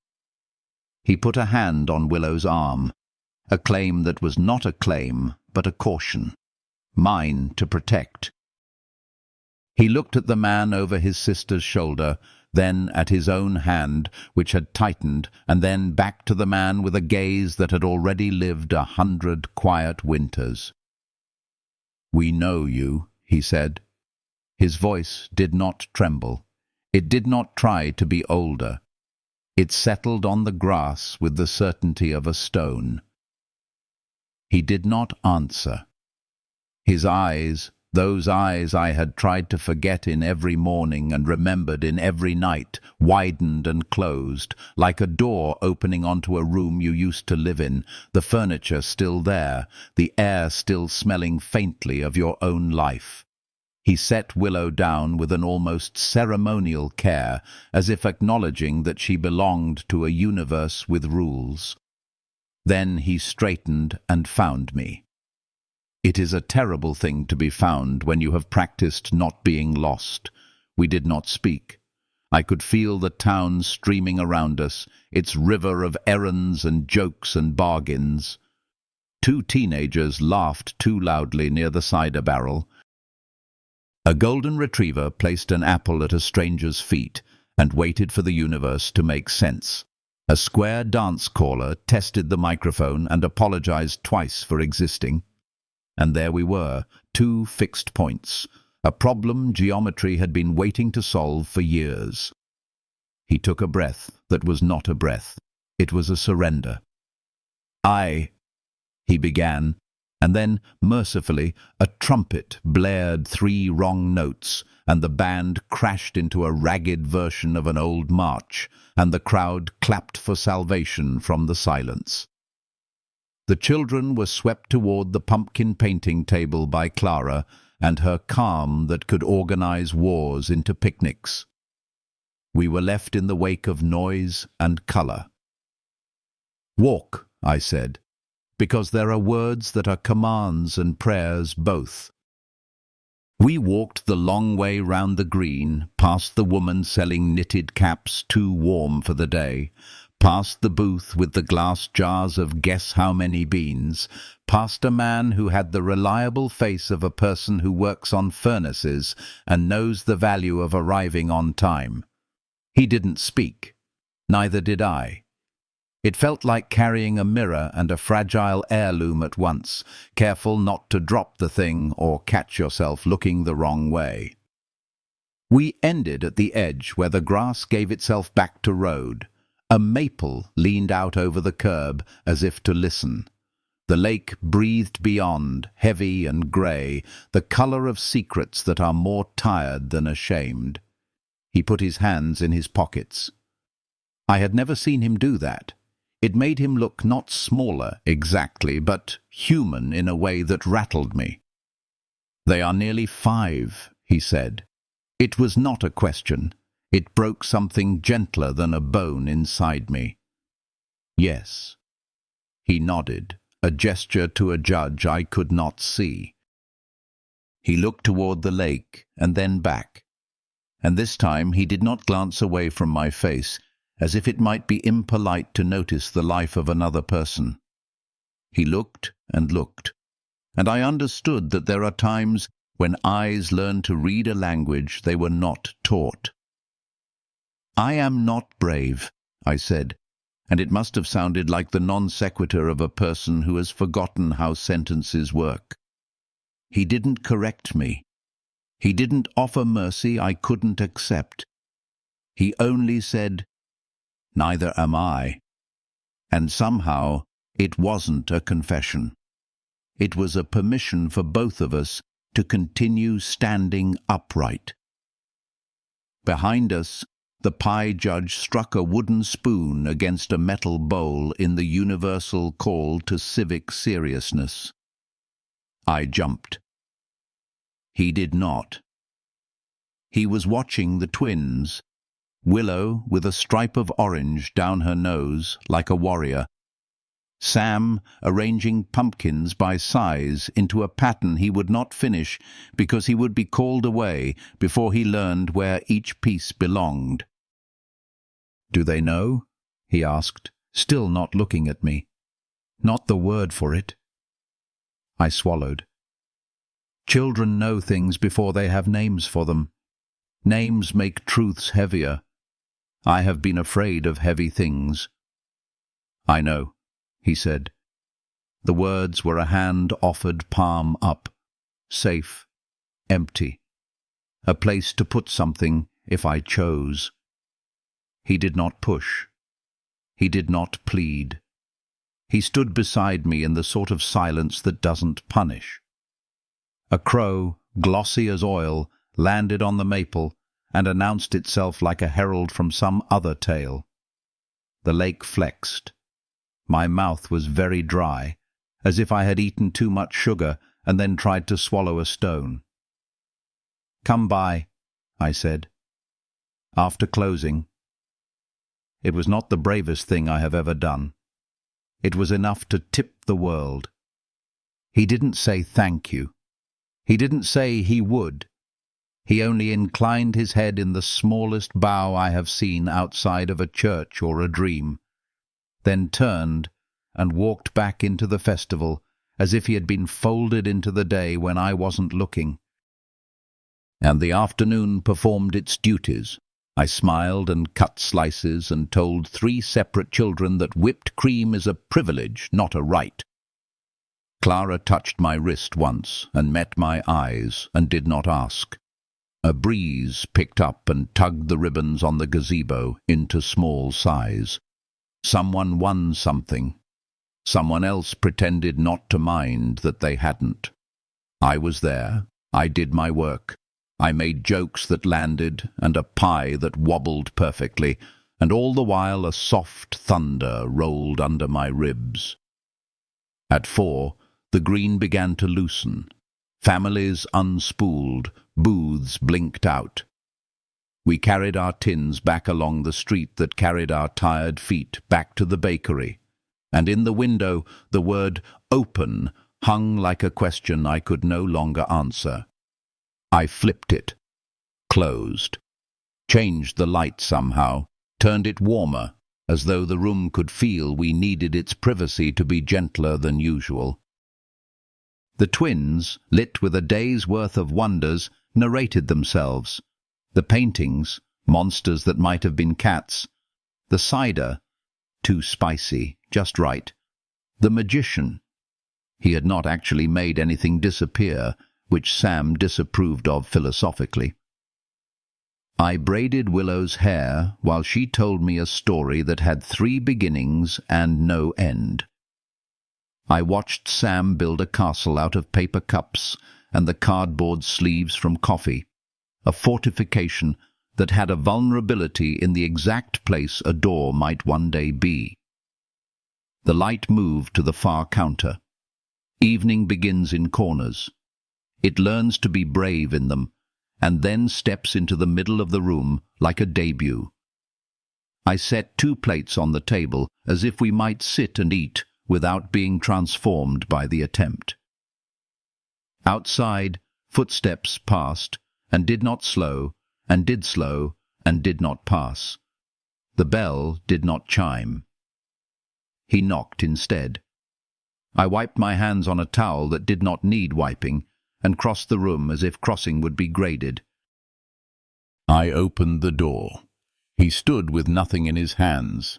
He put a hand on Willow's arm, a claim that was not a claim, but a caution, mine to protect. He looked at the man over his sister's shoulder, then at his own hand, which had tightened, and then back to the man with a gaze that had already lived 100 quiet winters. "We know you," he said. His voice did not tremble. It did not try to be older. It settled on the grass with the certainty of a stone. He did not answer. His eyes, those eyes I had tried to forget in every morning and remembered in every night, widened and closed, like a door opening onto a room you used to live in, the furniture still there, the air still smelling faintly of your own life. He set Willow down with an almost ceremonial care, as if acknowledging that she belonged to a universe with rules. Then he straightened and found me. It is a terrible thing to be found when you have practiced not being lost. We did not speak. I could feel the town streaming around us, its river of errands and jokes and bargains. 2 teenagers laughed too loudly near the cider barrel. A golden retriever placed an apple at a stranger's feet and waited for the universe to make sense. A square dance caller tested the microphone and apologized twice for existing. And there we were, 2 fixed points, a problem geometry had been waiting to solve for years. He took a breath that was not a breath. It was a surrender. He began, and then, mercifully, a trumpet blared 3 wrong notes, and the band crashed into a ragged version of an old march, and the crowd clapped for salvation from the silence. The children were swept toward the pumpkin painting table by Clara and her calm that could organize wars into picnics. We were left in the wake of noise and color. "Walk," I said, because there are words that are commands and prayers both. We walked the long way round the green, past the woman selling knitted caps too warm for the day, past the booth with the glass jars of guess-how-many beans, past a man who had the reliable face of a person who works on furnaces and knows the value of arriving on time. He didn't speak. Neither did I. It felt like carrying a mirror and a fragile heirloom at once, careful not to drop the thing or catch yourself looking the wrong way. We ended at the edge where the grass gave itself back to road. A maple leaned out over the curb as if to listen. The lake breathed beyond, heavy and grey, the colour of secrets that are more tired than ashamed. He put his hands in his pockets. I had never seen him do that. It made him look not smaller exactly, but human in a way that rattled me. "They are nearly 5, he said. It was not a question. It broke something gentler than a bone inside me. "Yes." He nodded, a gesture to a judge I could not see. He looked toward the lake and then back, and this time he did not glance away from my face, as if it might be impolite to notice the life of another person. He looked and looked, and I understood that there are times when eyes learn to read a language they were not taught. "I am not brave," I said, and it must have sounded like the non sequitur of a person who has forgotten how sentences work. He didn't correct me. He didn't offer mercy I couldn't accept. He only said, "Neither am I." And somehow it wasn't a confession. It was a permission for both of us to continue standing upright. Behind us, the pie judge struck a wooden spoon against a metal bowl in the universal call to civic seriousness. I jumped. He did not. He was watching the twins, Willow with a stripe of orange down her nose like a warrior, Sam arranging pumpkins by size into a pattern he would not finish because he would be called away before he learned where each piece belonged. "Do they know?" he asked, still not looking at me. "Not the word for it." I swallowed. Children know things before they have names for them. Names make truths heavier. I have been afraid of heavy things. "I know," he said. The words were a hand offered palm up. Safe. Empty. A place to put something if I chose. He did not push. He did not plead. He stood beside me in the sort of silence that doesn't punish. A crow, glossy as oil, landed on the maple and announced itself like a herald from some other tale. The lake flexed. My mouth was very dry, as if I had eaten too much sugar and then tried to swallow a stone. "Come by," I said. After closing. It was not the bravest thing I have ever done. It was enough to tip the world. He didn't say thank you. He didn't say he would. He only inclined his head in the smallest bow I have seen outside of a church or a dream, then turned and walked back into the festival as if he had been folded into the day when I wasn't looking. And the afternoon performed its duties. I smiled and cut slices and told 3 separate children that whipped cream is a privilege, not a right. Clara touched my wrist once and met my eyes and did not ask. A breeze picked up and tugged the ribbons on the gazebo into small size. Someone won something. Someone else pretended not to mind that they hadn't. I was there. I did my work. I made jokes that landed and a pie that wobbled perfectly, and all the while a soft thunder rolled under my ribs. At 4, the green began to loosen. Families unspooled, booths blinked out. We carried our tins back along the street that carried our tired feet back to the bakery, and in the window the word "open" hung like a question I could no longer answer. I flipped it, closed, changed the light somehow, turned it warmer, as though the room could feel we needed its privacy to be gentler than usual. The twins, lit with a day's worth of wonders, narrated themselves. The paintings, monsters that might have been cats. The cider, too spicy, just right. The magician. He had not actually made anything disappear, which Sam disapproved of philosophically. I braided Willow's hair while she told me a story that had 3 beginnings and no end. I watched Sam build a castle out of paper cups and the cardboard sleeves from coffee, a fortification that had a vulnerability in the exact place a door might one day be. The light moved to the far counter. Evening begins in corners. It learns to be brave in them, and then steps into the middle of the room like a debut. I set 2 plates on the table as if we might sit and eat without being transformed by the attempt. Outside, footsteps passed, and did not slow, and did slow, and did not pass. The bell did not chime. He knocked instead. I wiped my hands on a towel that did not need wiping, and crossed the room as if crossing would be graded. I opened the door. He stood with nothing in his hands.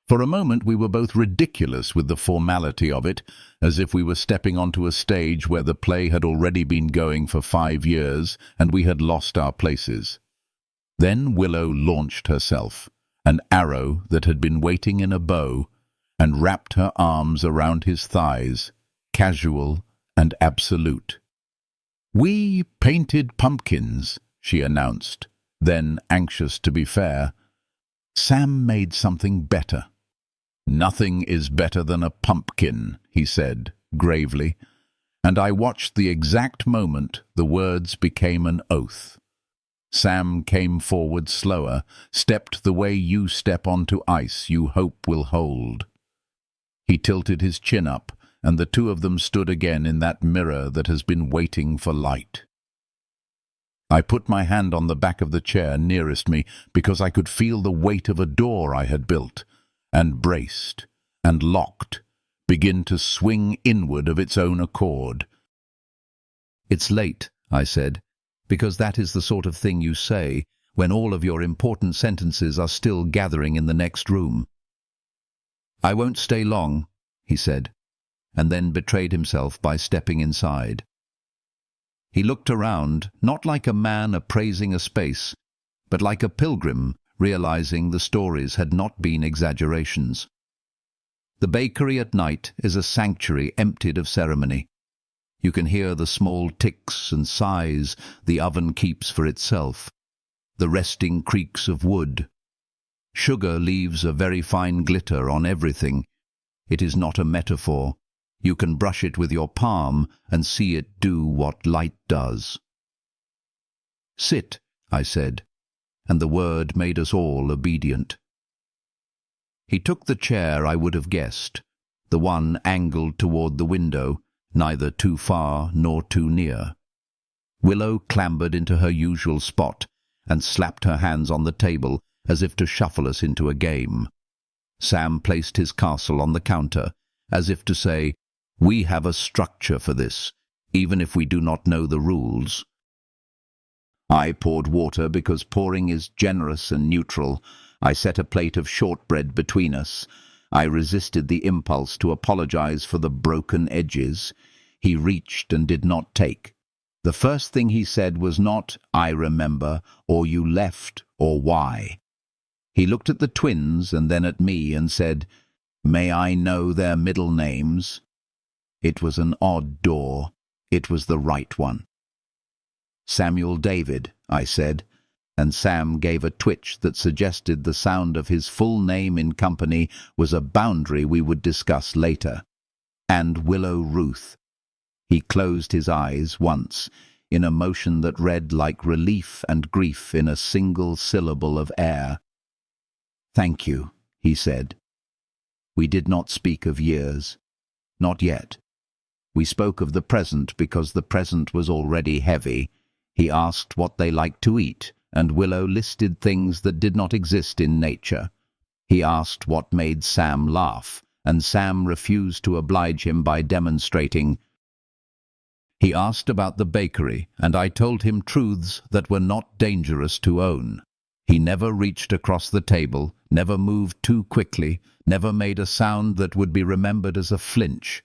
For a moment we were both ridiculous with the formality of it, as if we were stepping onto a stage where the play had already been going for 5 years and we had lost our places. Then Willow launched herself, an arrow that had been waiting in a bow, and wrapped her arms around his thighs, casual and absolute. "We painted pumpkins," she announced, then, anxious to be fair, "Sam made something better." "Nothing is better than a pumpkin," he said, gravely, and I watched the exact moment the words became an oath. Sam came forward slower, stepped the way you step onto ice you hope will hold. He tilted his chin up, and the two of them stood again in that mirror that has been waiting for light. I put my hand on the back of the chair nearest me because I could feel the weight of a door I had built, and braced, and locked, begin to swing inward of its own accord. "It's late," I said, "because that is the sort of thing you say when all of your important sentences are still gathering in the next room." "I won't stay long," he said, and then betrayed himself by stepping inside. He looked around, not like a man appraising a space, but like a pilgrim realizing the stories had not been exaggerations. The bakery at night is a sanctuary emptied of ceremony. You can hear the small ticks and sighs the oven keeps for itself, the resting creaks of wood. Sugar leaves a very fine glitter on everything. It is not a metaphor. You can brush it with your palm and see it do what light does. "Sit," I said, and the word made us all obedient. He took the chair I would have guessed, the one angled toward the window, neither too far nor too near. Willow clambered into her usual spot and slapped her hands on the table as if to shuffle us into a game. Sam placed his castle on the counter, as if to say, "We have a structure for this, even if we do not know the rules." I poured water because pouring is generous and neutral. I set a plate of shortbread between us. I resisted the impulse to apologize for the broken edges. He reached and did not take. The first thing he said was not, "I remember," or "You left," or "Why." He looked at the twins and then at me and said, "May I know their middle names?" It was an odd door. It was the right one. "Samuel David," I said, and Sam gave a twitch that suggested the sound of his full name in company was a boundary we would discuss later. "And Willow Ruth." He closed his eyes once, in a motion that read like relief and grief in a single syllable of air. "Thank you," he said. We did not speak of years. Not yet. We spoke of the present because the present was already heavy. He asked what they liked to eat, and Willow listed things that did not exist in nature. He asked what made Sam laugh, and Sam refused to oblige him by demonstrating. He asked about the bakery, and I told him truths that were not dangerous to own. He never reached across the table, never moved too quickly, never made a sound that would be remembered as a flinch.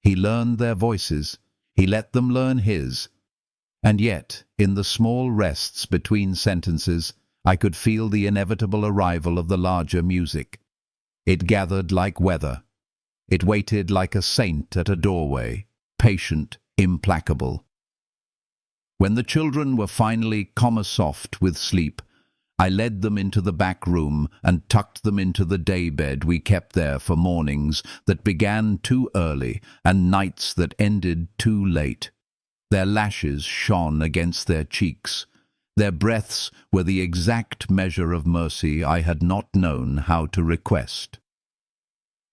He learned their voices. He let them learn his. And yet, in the small rests between sentences, I could feel the inevitable arrival of the larger music. It gathered like weather. It waited like a saint at a doorway, patient, implacable. When the children were finally comma-soft with sleep, I led them into the back room and tucked them into the daybed we kept there for mornings that began too early and nights that ended too late. Their lashes shone against their cheeks. Their breaths were the exact measure of mercy I had not known how to request.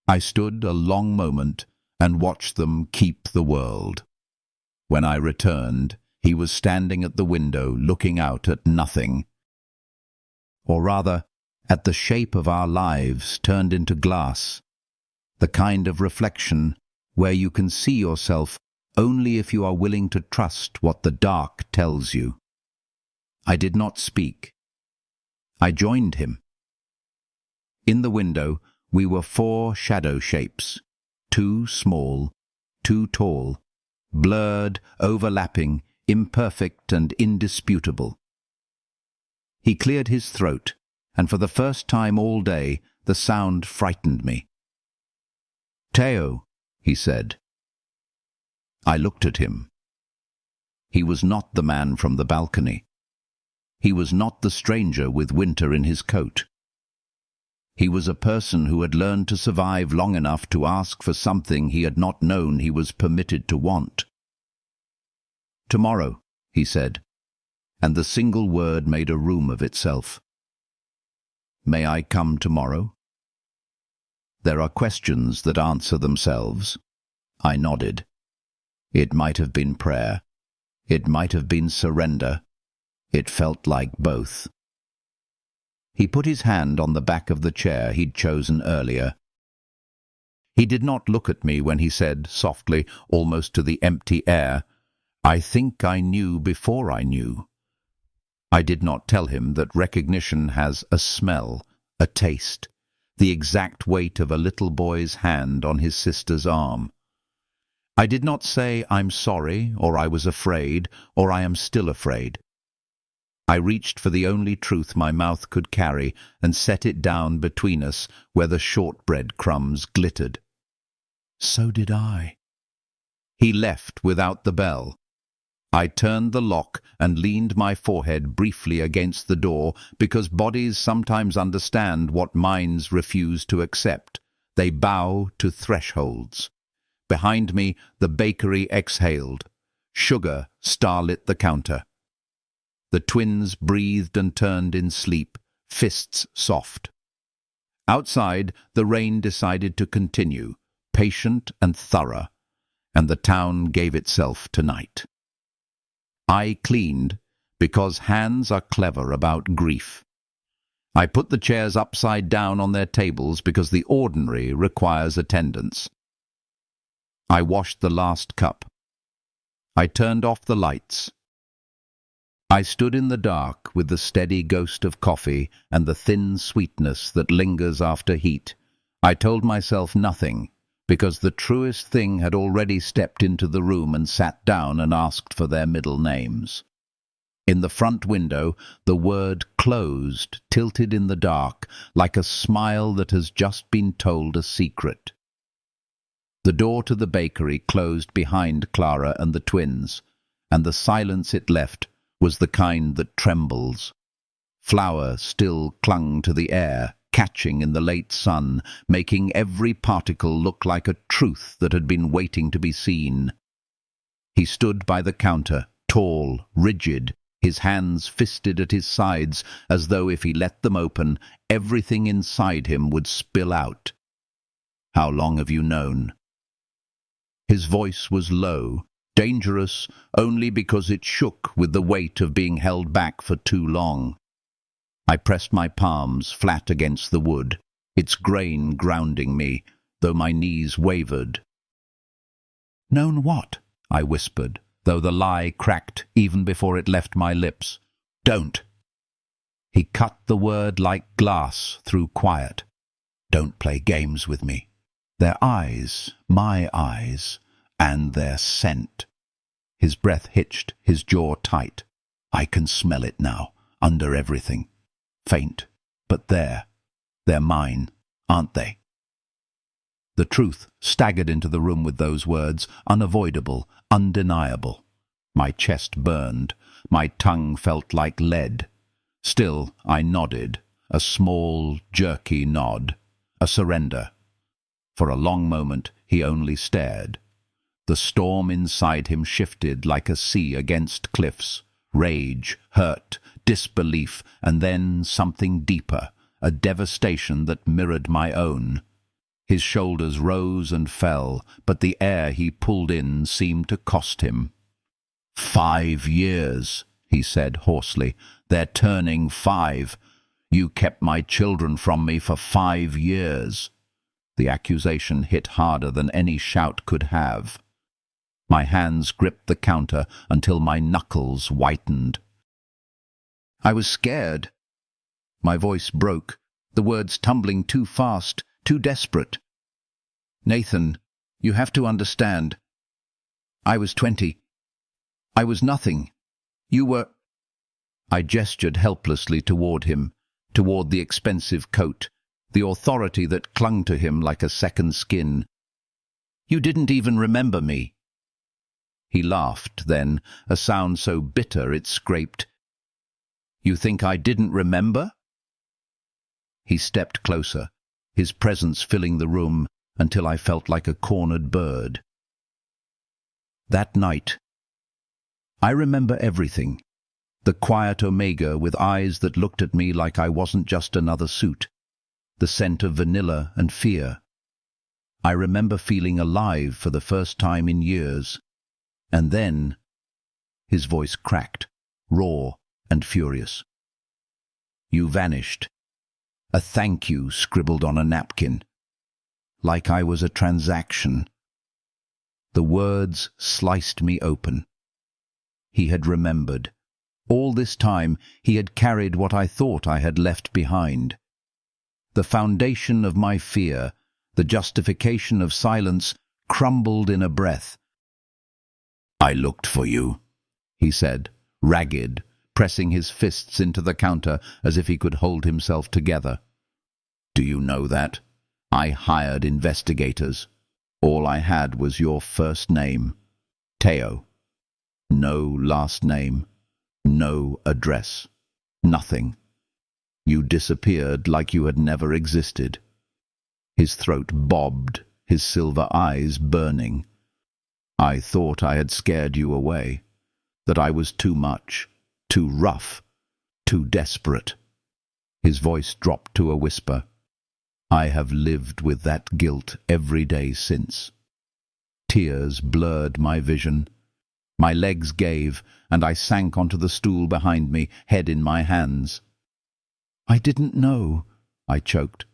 I stood a long moment and watched them keep the world. When I returned, he was standing at the window looking out at nothing. Or rather, at the shape of our lives turned into glass, the kind of reflection where you can see yourself only if you are willing to trust what the dark tells you. I did not speak. I joined him. In the window, we were 4 shadow shapes, 2 small, 2 tall, blurred, overlapping, imperfect and indisputable. He cleared his throat, and for the first time all day the sound frightened me. "Teo," he said. I looked at him. He was not the man from the balcony. He was not the stranger with winter in his coat. He was a person who had learned to survive long enough to ask for something he had not known he was permitted to want. "Tomorrow," he said, and the single word made a room of itself. "May I come tomorrow?" There are questions that answer themselves. I nodded. It might have been prayer. It might have been surrender. It felt like both. He put his hand on the back of the chair he'd chosen earlier. He did not look at me when he said, softly, almost to the empty air, "I think I knew before I knew." I did not tell him that recognition has a smell, a taste, the exact weight of a little boy's hand on his sister's arm. I did not say, "I'm sorry," or "I was afraid," or "I am still afraid." I reached for the only truth my mouth could carry and set it down between us where the shortbread crumbs glittered. "So did I." He left without the bell. I turned the lock and leaned my forehead briefly against the door because bodies sometimes understand what minds refuse to accept. They bow to thresholds. Behind me, the bakery exhaled. Sugar starlit the counter. The twins breathed and turned in sleep, fists soft. Outside, the rain decided to continue, patient and thorough, and the town gave itself to night. I cleaned, because hands are clever about grief. I put the chairs upside down on their tables because the ordinary requires attendance. I washed the last cup. I turned off the lights. I stood in the dark with the steady ghost of coffee and the thin sweetness that lingers after heat. I told myself nothing, because the truest thing had already stepped into the room and sat down and asked for their middle names. In the front window, the word "closed" tilted in the dark, like a smile that has just been told a secret. The door to the bakery closed behind Clara and the twins, and the silence it left was the kind that trembles. Flour still clung to the air, catching in the late sun, making every particle look like a truth that had been waiting to be seen. He stood by the counter, tall, rigid, his hands fisted at his sides, as though if he let them open, everything inside him would spill out. "How long have you known?" His voice was low, dangerous only because it shook with the weight of being held back for too long. I pressed my palms flat against the wood, its grain grounding me, though my knees wavered. "Known what?" I whispered, though the lie cracked even before it left my lips. "Don't." He cut the word like glass through quiet. "Don't play games with me. Their eyes, my eyes, and their scent." His breath hitched, his jaw tight. "I can smell it now, under everything. Faint, but there. They're mine, aren't they?" The truth staggered into the room with those words, unavoidable, undeniable. My chest burned. My tongue felt like lead. Still, I nodded, a small, jerky nod, a surrender. For a long moment, he only stared. The storm inside him shifted like a sea against cliffs. Rage, hurt, disbelief, and then something deeper, a devastation that mirrored my own. His shoulders rose and fell, but the air he pulled in seemed to cost him. 5 years, he said hoarsely. "They're turning 5. You kept my children from me for 5 years. The accusation hit harder than any shout could have. My hands gripped the counter until my knuckles whitened. "I was scared." My voice broke, the words tumbling too fast, too desperate. "Nathan, you have to understand. I was 20. I was nothing. You were—" I gestured helplessly toward him, toward the expensive coat, the authority that clung to him like a second skin. "You didn't even remember me." He laughed then, a sound so bitter it scraped. "You think I didn't remember?" He stepped closer, his presence filling the room until I felt like a cornered bird. That night, I remember everything. The quiet Omega with eyes that looked at me like I wasn't just another suit. The scent of vanilla and fear. I remember feeling alive for the first time in years. And then, his voice cracked, raw and furious. "You vanished. A thank you scribbled on a napkin. Like I was a transaction." The words sliced me open. He had remembered. All this time he had carried what I thought I had left behind. The foundation of my fear, the justification of silence, crumbled in a breath. "I looked for you," he said, ragged, pressing his fists into the counter as if he could hold himself together. "Do you know that? I hired investigators. All I had was your first name, Teo. No last name, no address, nothing. You disappeared like you had never existed." His throat bobbed, his silver eyes burning. "I thought I had scared you away, that I was too much, too rough, too desperate." His voice dropped to a whisper. "I have lived with that guilt every day since." Tears blurred my vision. My legs gave, and I sank onto the stool behind me, head in my hands. "I didn't know," I choked.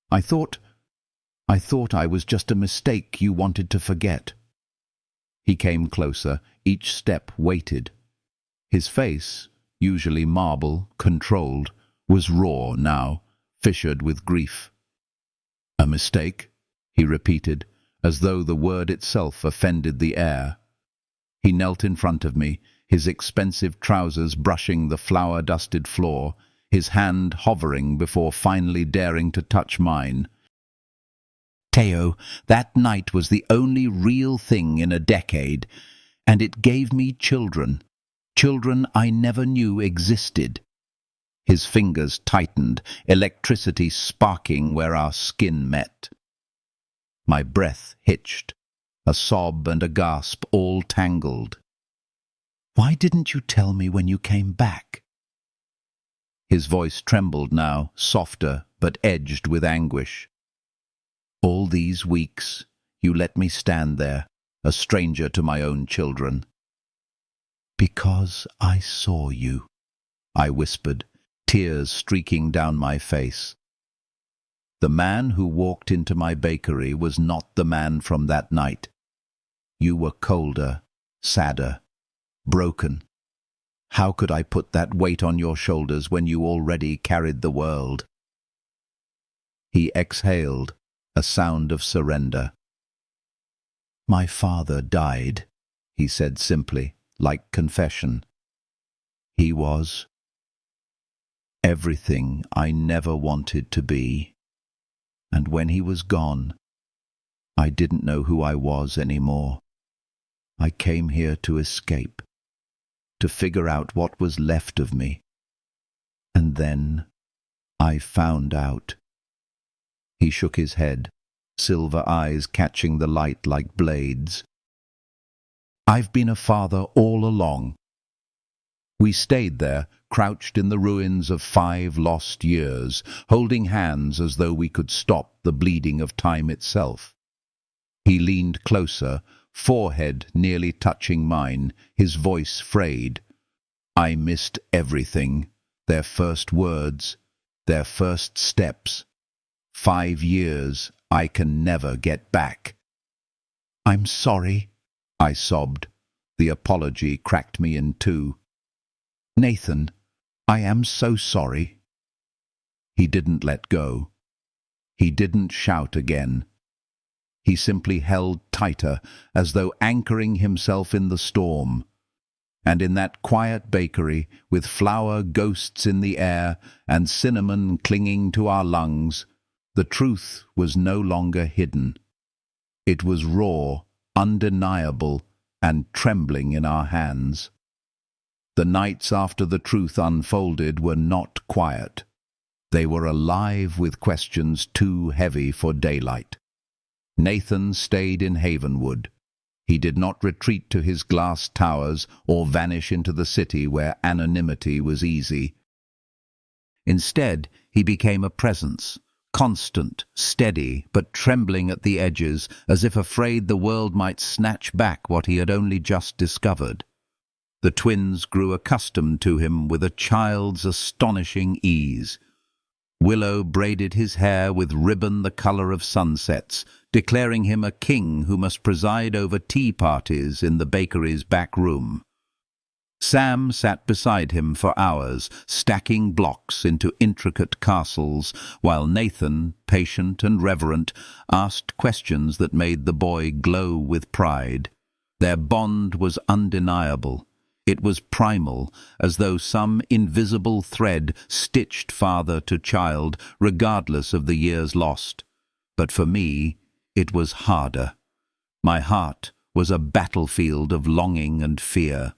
I thought I was just a mistake you wanted to forget." He came closer, each step weighted. His face, usually marble, controlled, was raw now, fissured with grief. "A mistake?" he repeated, as though the word itself offended the air. He knelt in front of me, his expensive trousers brushing the flour-dusted floor, his hand hovering before finally daring to touch mine. "Teo, that night was the only real thing in a decade, and it gave me children. Children I never knew existed." His fingers tightened, electricity sparking where our skin met. My breath hitched, a sob and a gasp all tangled. "Why didn't you tell me when you came back?" His voice trembled now, softer but edged with anguish. "All these weeks, you let me stand there, a stranger to my own children." "Because I saw you," I whispered, tears streaking down my face. The man who walked into my bakery was not the man from that night. You were colder, sadder, broken. How could I put that weight on your shoulders when you already carried the world? He exhaled, a sound of surrender. "My father died," he said simply, like confession. "He was everything I never wanted to be. And when he was gone, I didn't know who I was anymore. I came here to escape, to figure out what was left of me. And then I found out." He shook his head, silver eyes catching the light like blades. "I've been a father all along." We stayed there, crouched in the ruins of 5 lost years, holding hands as though we could stop the bleeding of time itself. He leaned closer, forehead nearly touching mine, his voice frayed. I missed everything, their first words, their first steps. 5 years I can never get back. "I'm sorry," I sobbed. The apology cracked me in two. "Nathan, I am so sorry." He didn't let go. He didn't shout again. He simply held tighter, as though anchoring himself in the storm. And in that quiet bakery, with flour ghosts in the air and cinnamon clinging to our lungs, the truth was no longer hidden. It was raw, undeniable, and trembling in our hands. The nights after the truth unfolded were not quiet. They were alive with questions too heavy for daylight. Nathan stayed in Havenwood. He did not retreat to his glass towers or vanish into the city where anonymity was easy. Instead, he became a presence, constant, steady, but trembling at the edges, as if afraid the world might snatch back what he had only just discovered. The twins grew accustomed to him with a child's astonishing ease. Willow braided his hair with ribbon the colour of sunsets, declaring him a king who must preside over tea parties in the bakery's back room. Sam sat beside him for hours, stacking blocks into intricate castles, while Nathan, patient and reverent, asked questions that made the boy glow with pride. Their bond was undeniable. It was primal, as though some invisible thread stitched father to child, regardless of the years lost. But for me, it was harder. My heart was a battlefield of longing and fear.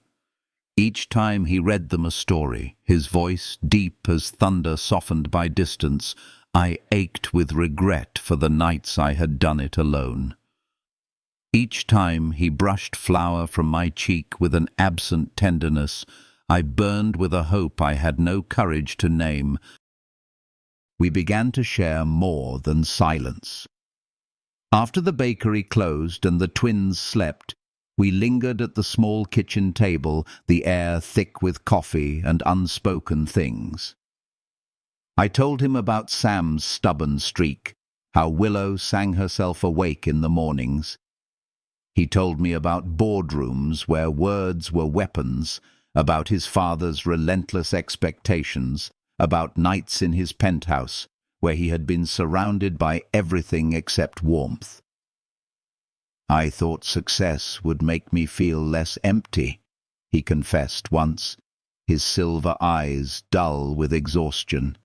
Each time he read them a story, his voice, deep as thunder softened by distance, I ached with regret for the nights I had done it alone. Each time he brushed flour from my cheek with an absent tenderness, I burned with a hope I had no courage to name. We began to share more than silence. After the bakery closed and the twins slept, we lingered at the small kitchen table, the air thick with coffee and unspoken things. I told him about Sam's stubborn streak, how Willow sang herself awake in the mornings. He told me about boardrooms where words were weapons, about his father's relentless expectations, about nights in his penthouse, where he had been surrounded by everything except warmth. I thought success would make me feel less empty, he confessed once, his silver eyes dull with exhaustion.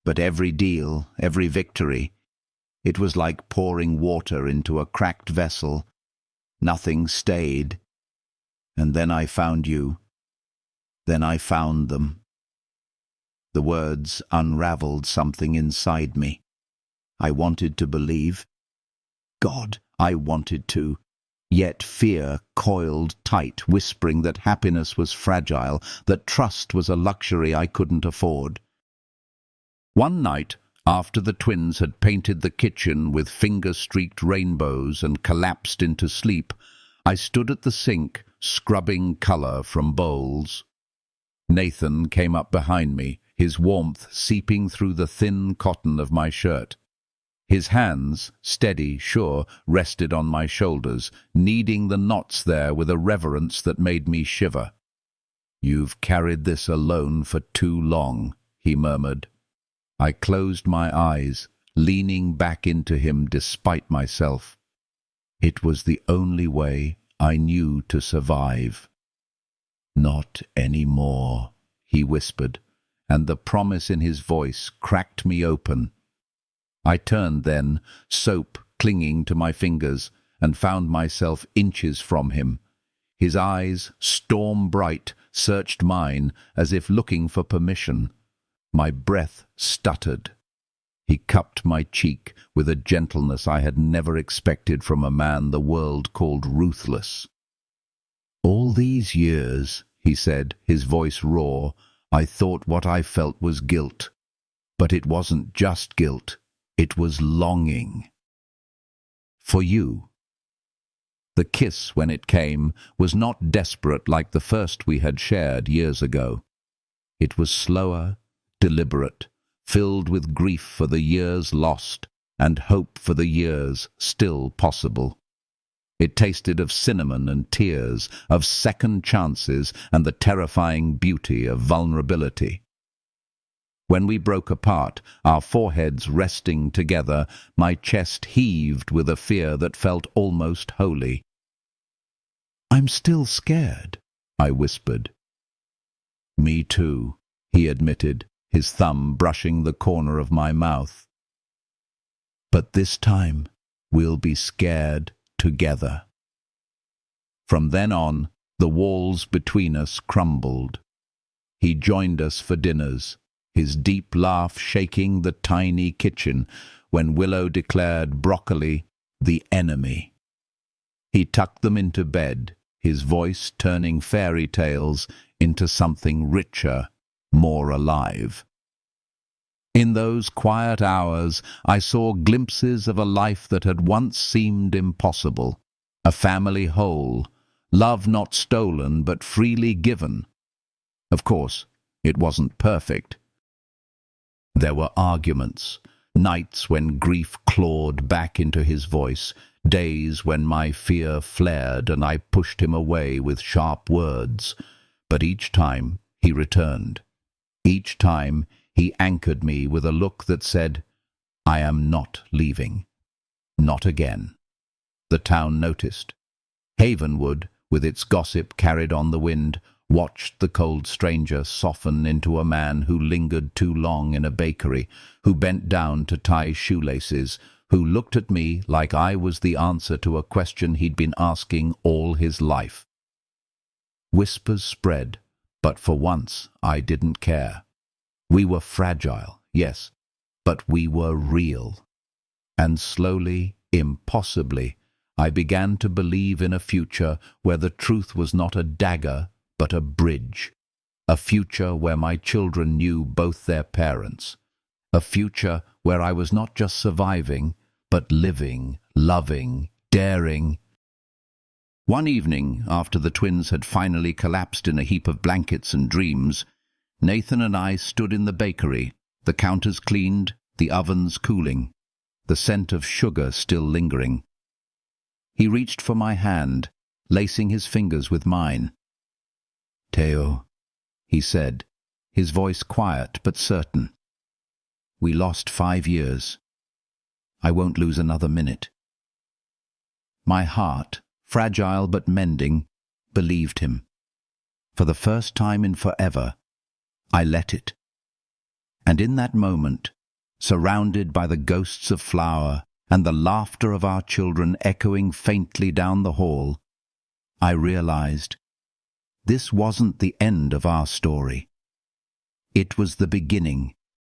But every deal, every victory, it was like pouring water into a cracked vessel. Nothing stayed. And then I found you. Then I found them. The words unraveled something inside me. I wanted to believe. God, I wanted to. Yet fear coiled tight, whispering that happiness was fragile, that trust was a luxury I couldn't afford. One night, after the twins had painted the kitchen with finger-streaked rainbows and collapsed into sleep, I stood at the sink, scrubbing colour from bowls. Nathan came up behind me, his warmth seeping through the thin cotton of my shirt. His hands, steady, sure, rested on my shoulders, kneading the knots there with a reverence that made me shiver. "You've carried this alone for too long," he murmured. I closed my eyes, leaning back into him despite myself. It was the only way I knew to survive. "Not any more," he whispered, and the promise in his voice cracked me open. I turned then, soap clinging to my fingers, and found myself inches from him. His eyes, storm-bright, searched mine as if looking for permission. My breath stuttered. He cupped my cheek with a gentleness I had never expected from a man the world called ruthless. "All these years," he said, his voice raw, "I thought what I felt was guilt. But it wasn't just guilt. It was longing. For you." The kiss, when it came, was not desperate like the first we had shared years ago. It was slower, deliberate, filled with grief for the years lost and hope for the years still possible. It tasted of cinnamon and tears, of second chances and the terrifying beauty of vulnerability. When we broke apart, our foreheads resting together, my chest heaved with a fear that felt almost holy. "I'm still scared," I whispered. Me too, he admitted, his thumb brushing the corner of my mouth. But this time, we'll be scared together. From then on, the walls between us crumbled. He joined us for dinners, his deep laugh shaking the tiny kitchen when Willow declared broccoli the enemy. He tucked them into bed, his voice turning fairy tales into something richer, more alive. In those quiet hours, I saw glimpses of a life that had once seemed impossible, a family whole, love not stolen but freely given. Of course, it wasn't perfect. There were arguments, nights when grief clawed back into his voice, days when my fear flared and I pushed him away with sharp words. But each time he returned. Each time he anchored me with a look that said, I am not leaving. Not again. The town noticed. Havenwood, with its gossip carried on the wind, watched the cold stranger soften into a man who lingered too long in a bakery, who bent down to tie shoelaces, who looked at me like I was the answer to a question he'd been asking all his life. Whispers spread, but for once I didn't care. We were fragile, yes, but we were real. And slowly, impossibly, I began to believe in a future where the truth was not a dagger, but a bridge. A future where my children knew both their parents. A future where I was not just surviving, but living, loving, daring. One evening, after the twins had finally collapsed in a heap of blankets and dreams, Nathan and I stood in the bakery, the counters cleaned, the ovens cooling, the scent of sugar still lingering. He reached for my hand, lacing his fingers with mine. "Theo," he said, his voice quiet but certain. "We lost 5 years. I won't lose another minute." My heart, fragile but mending, believed him. For the first time in forever, I let it. And in that moment, surrounded by the ghosts of flour and the laughter of our children echoing faintly down the hall, I realized this wasn't the end of our story. It was the beginning,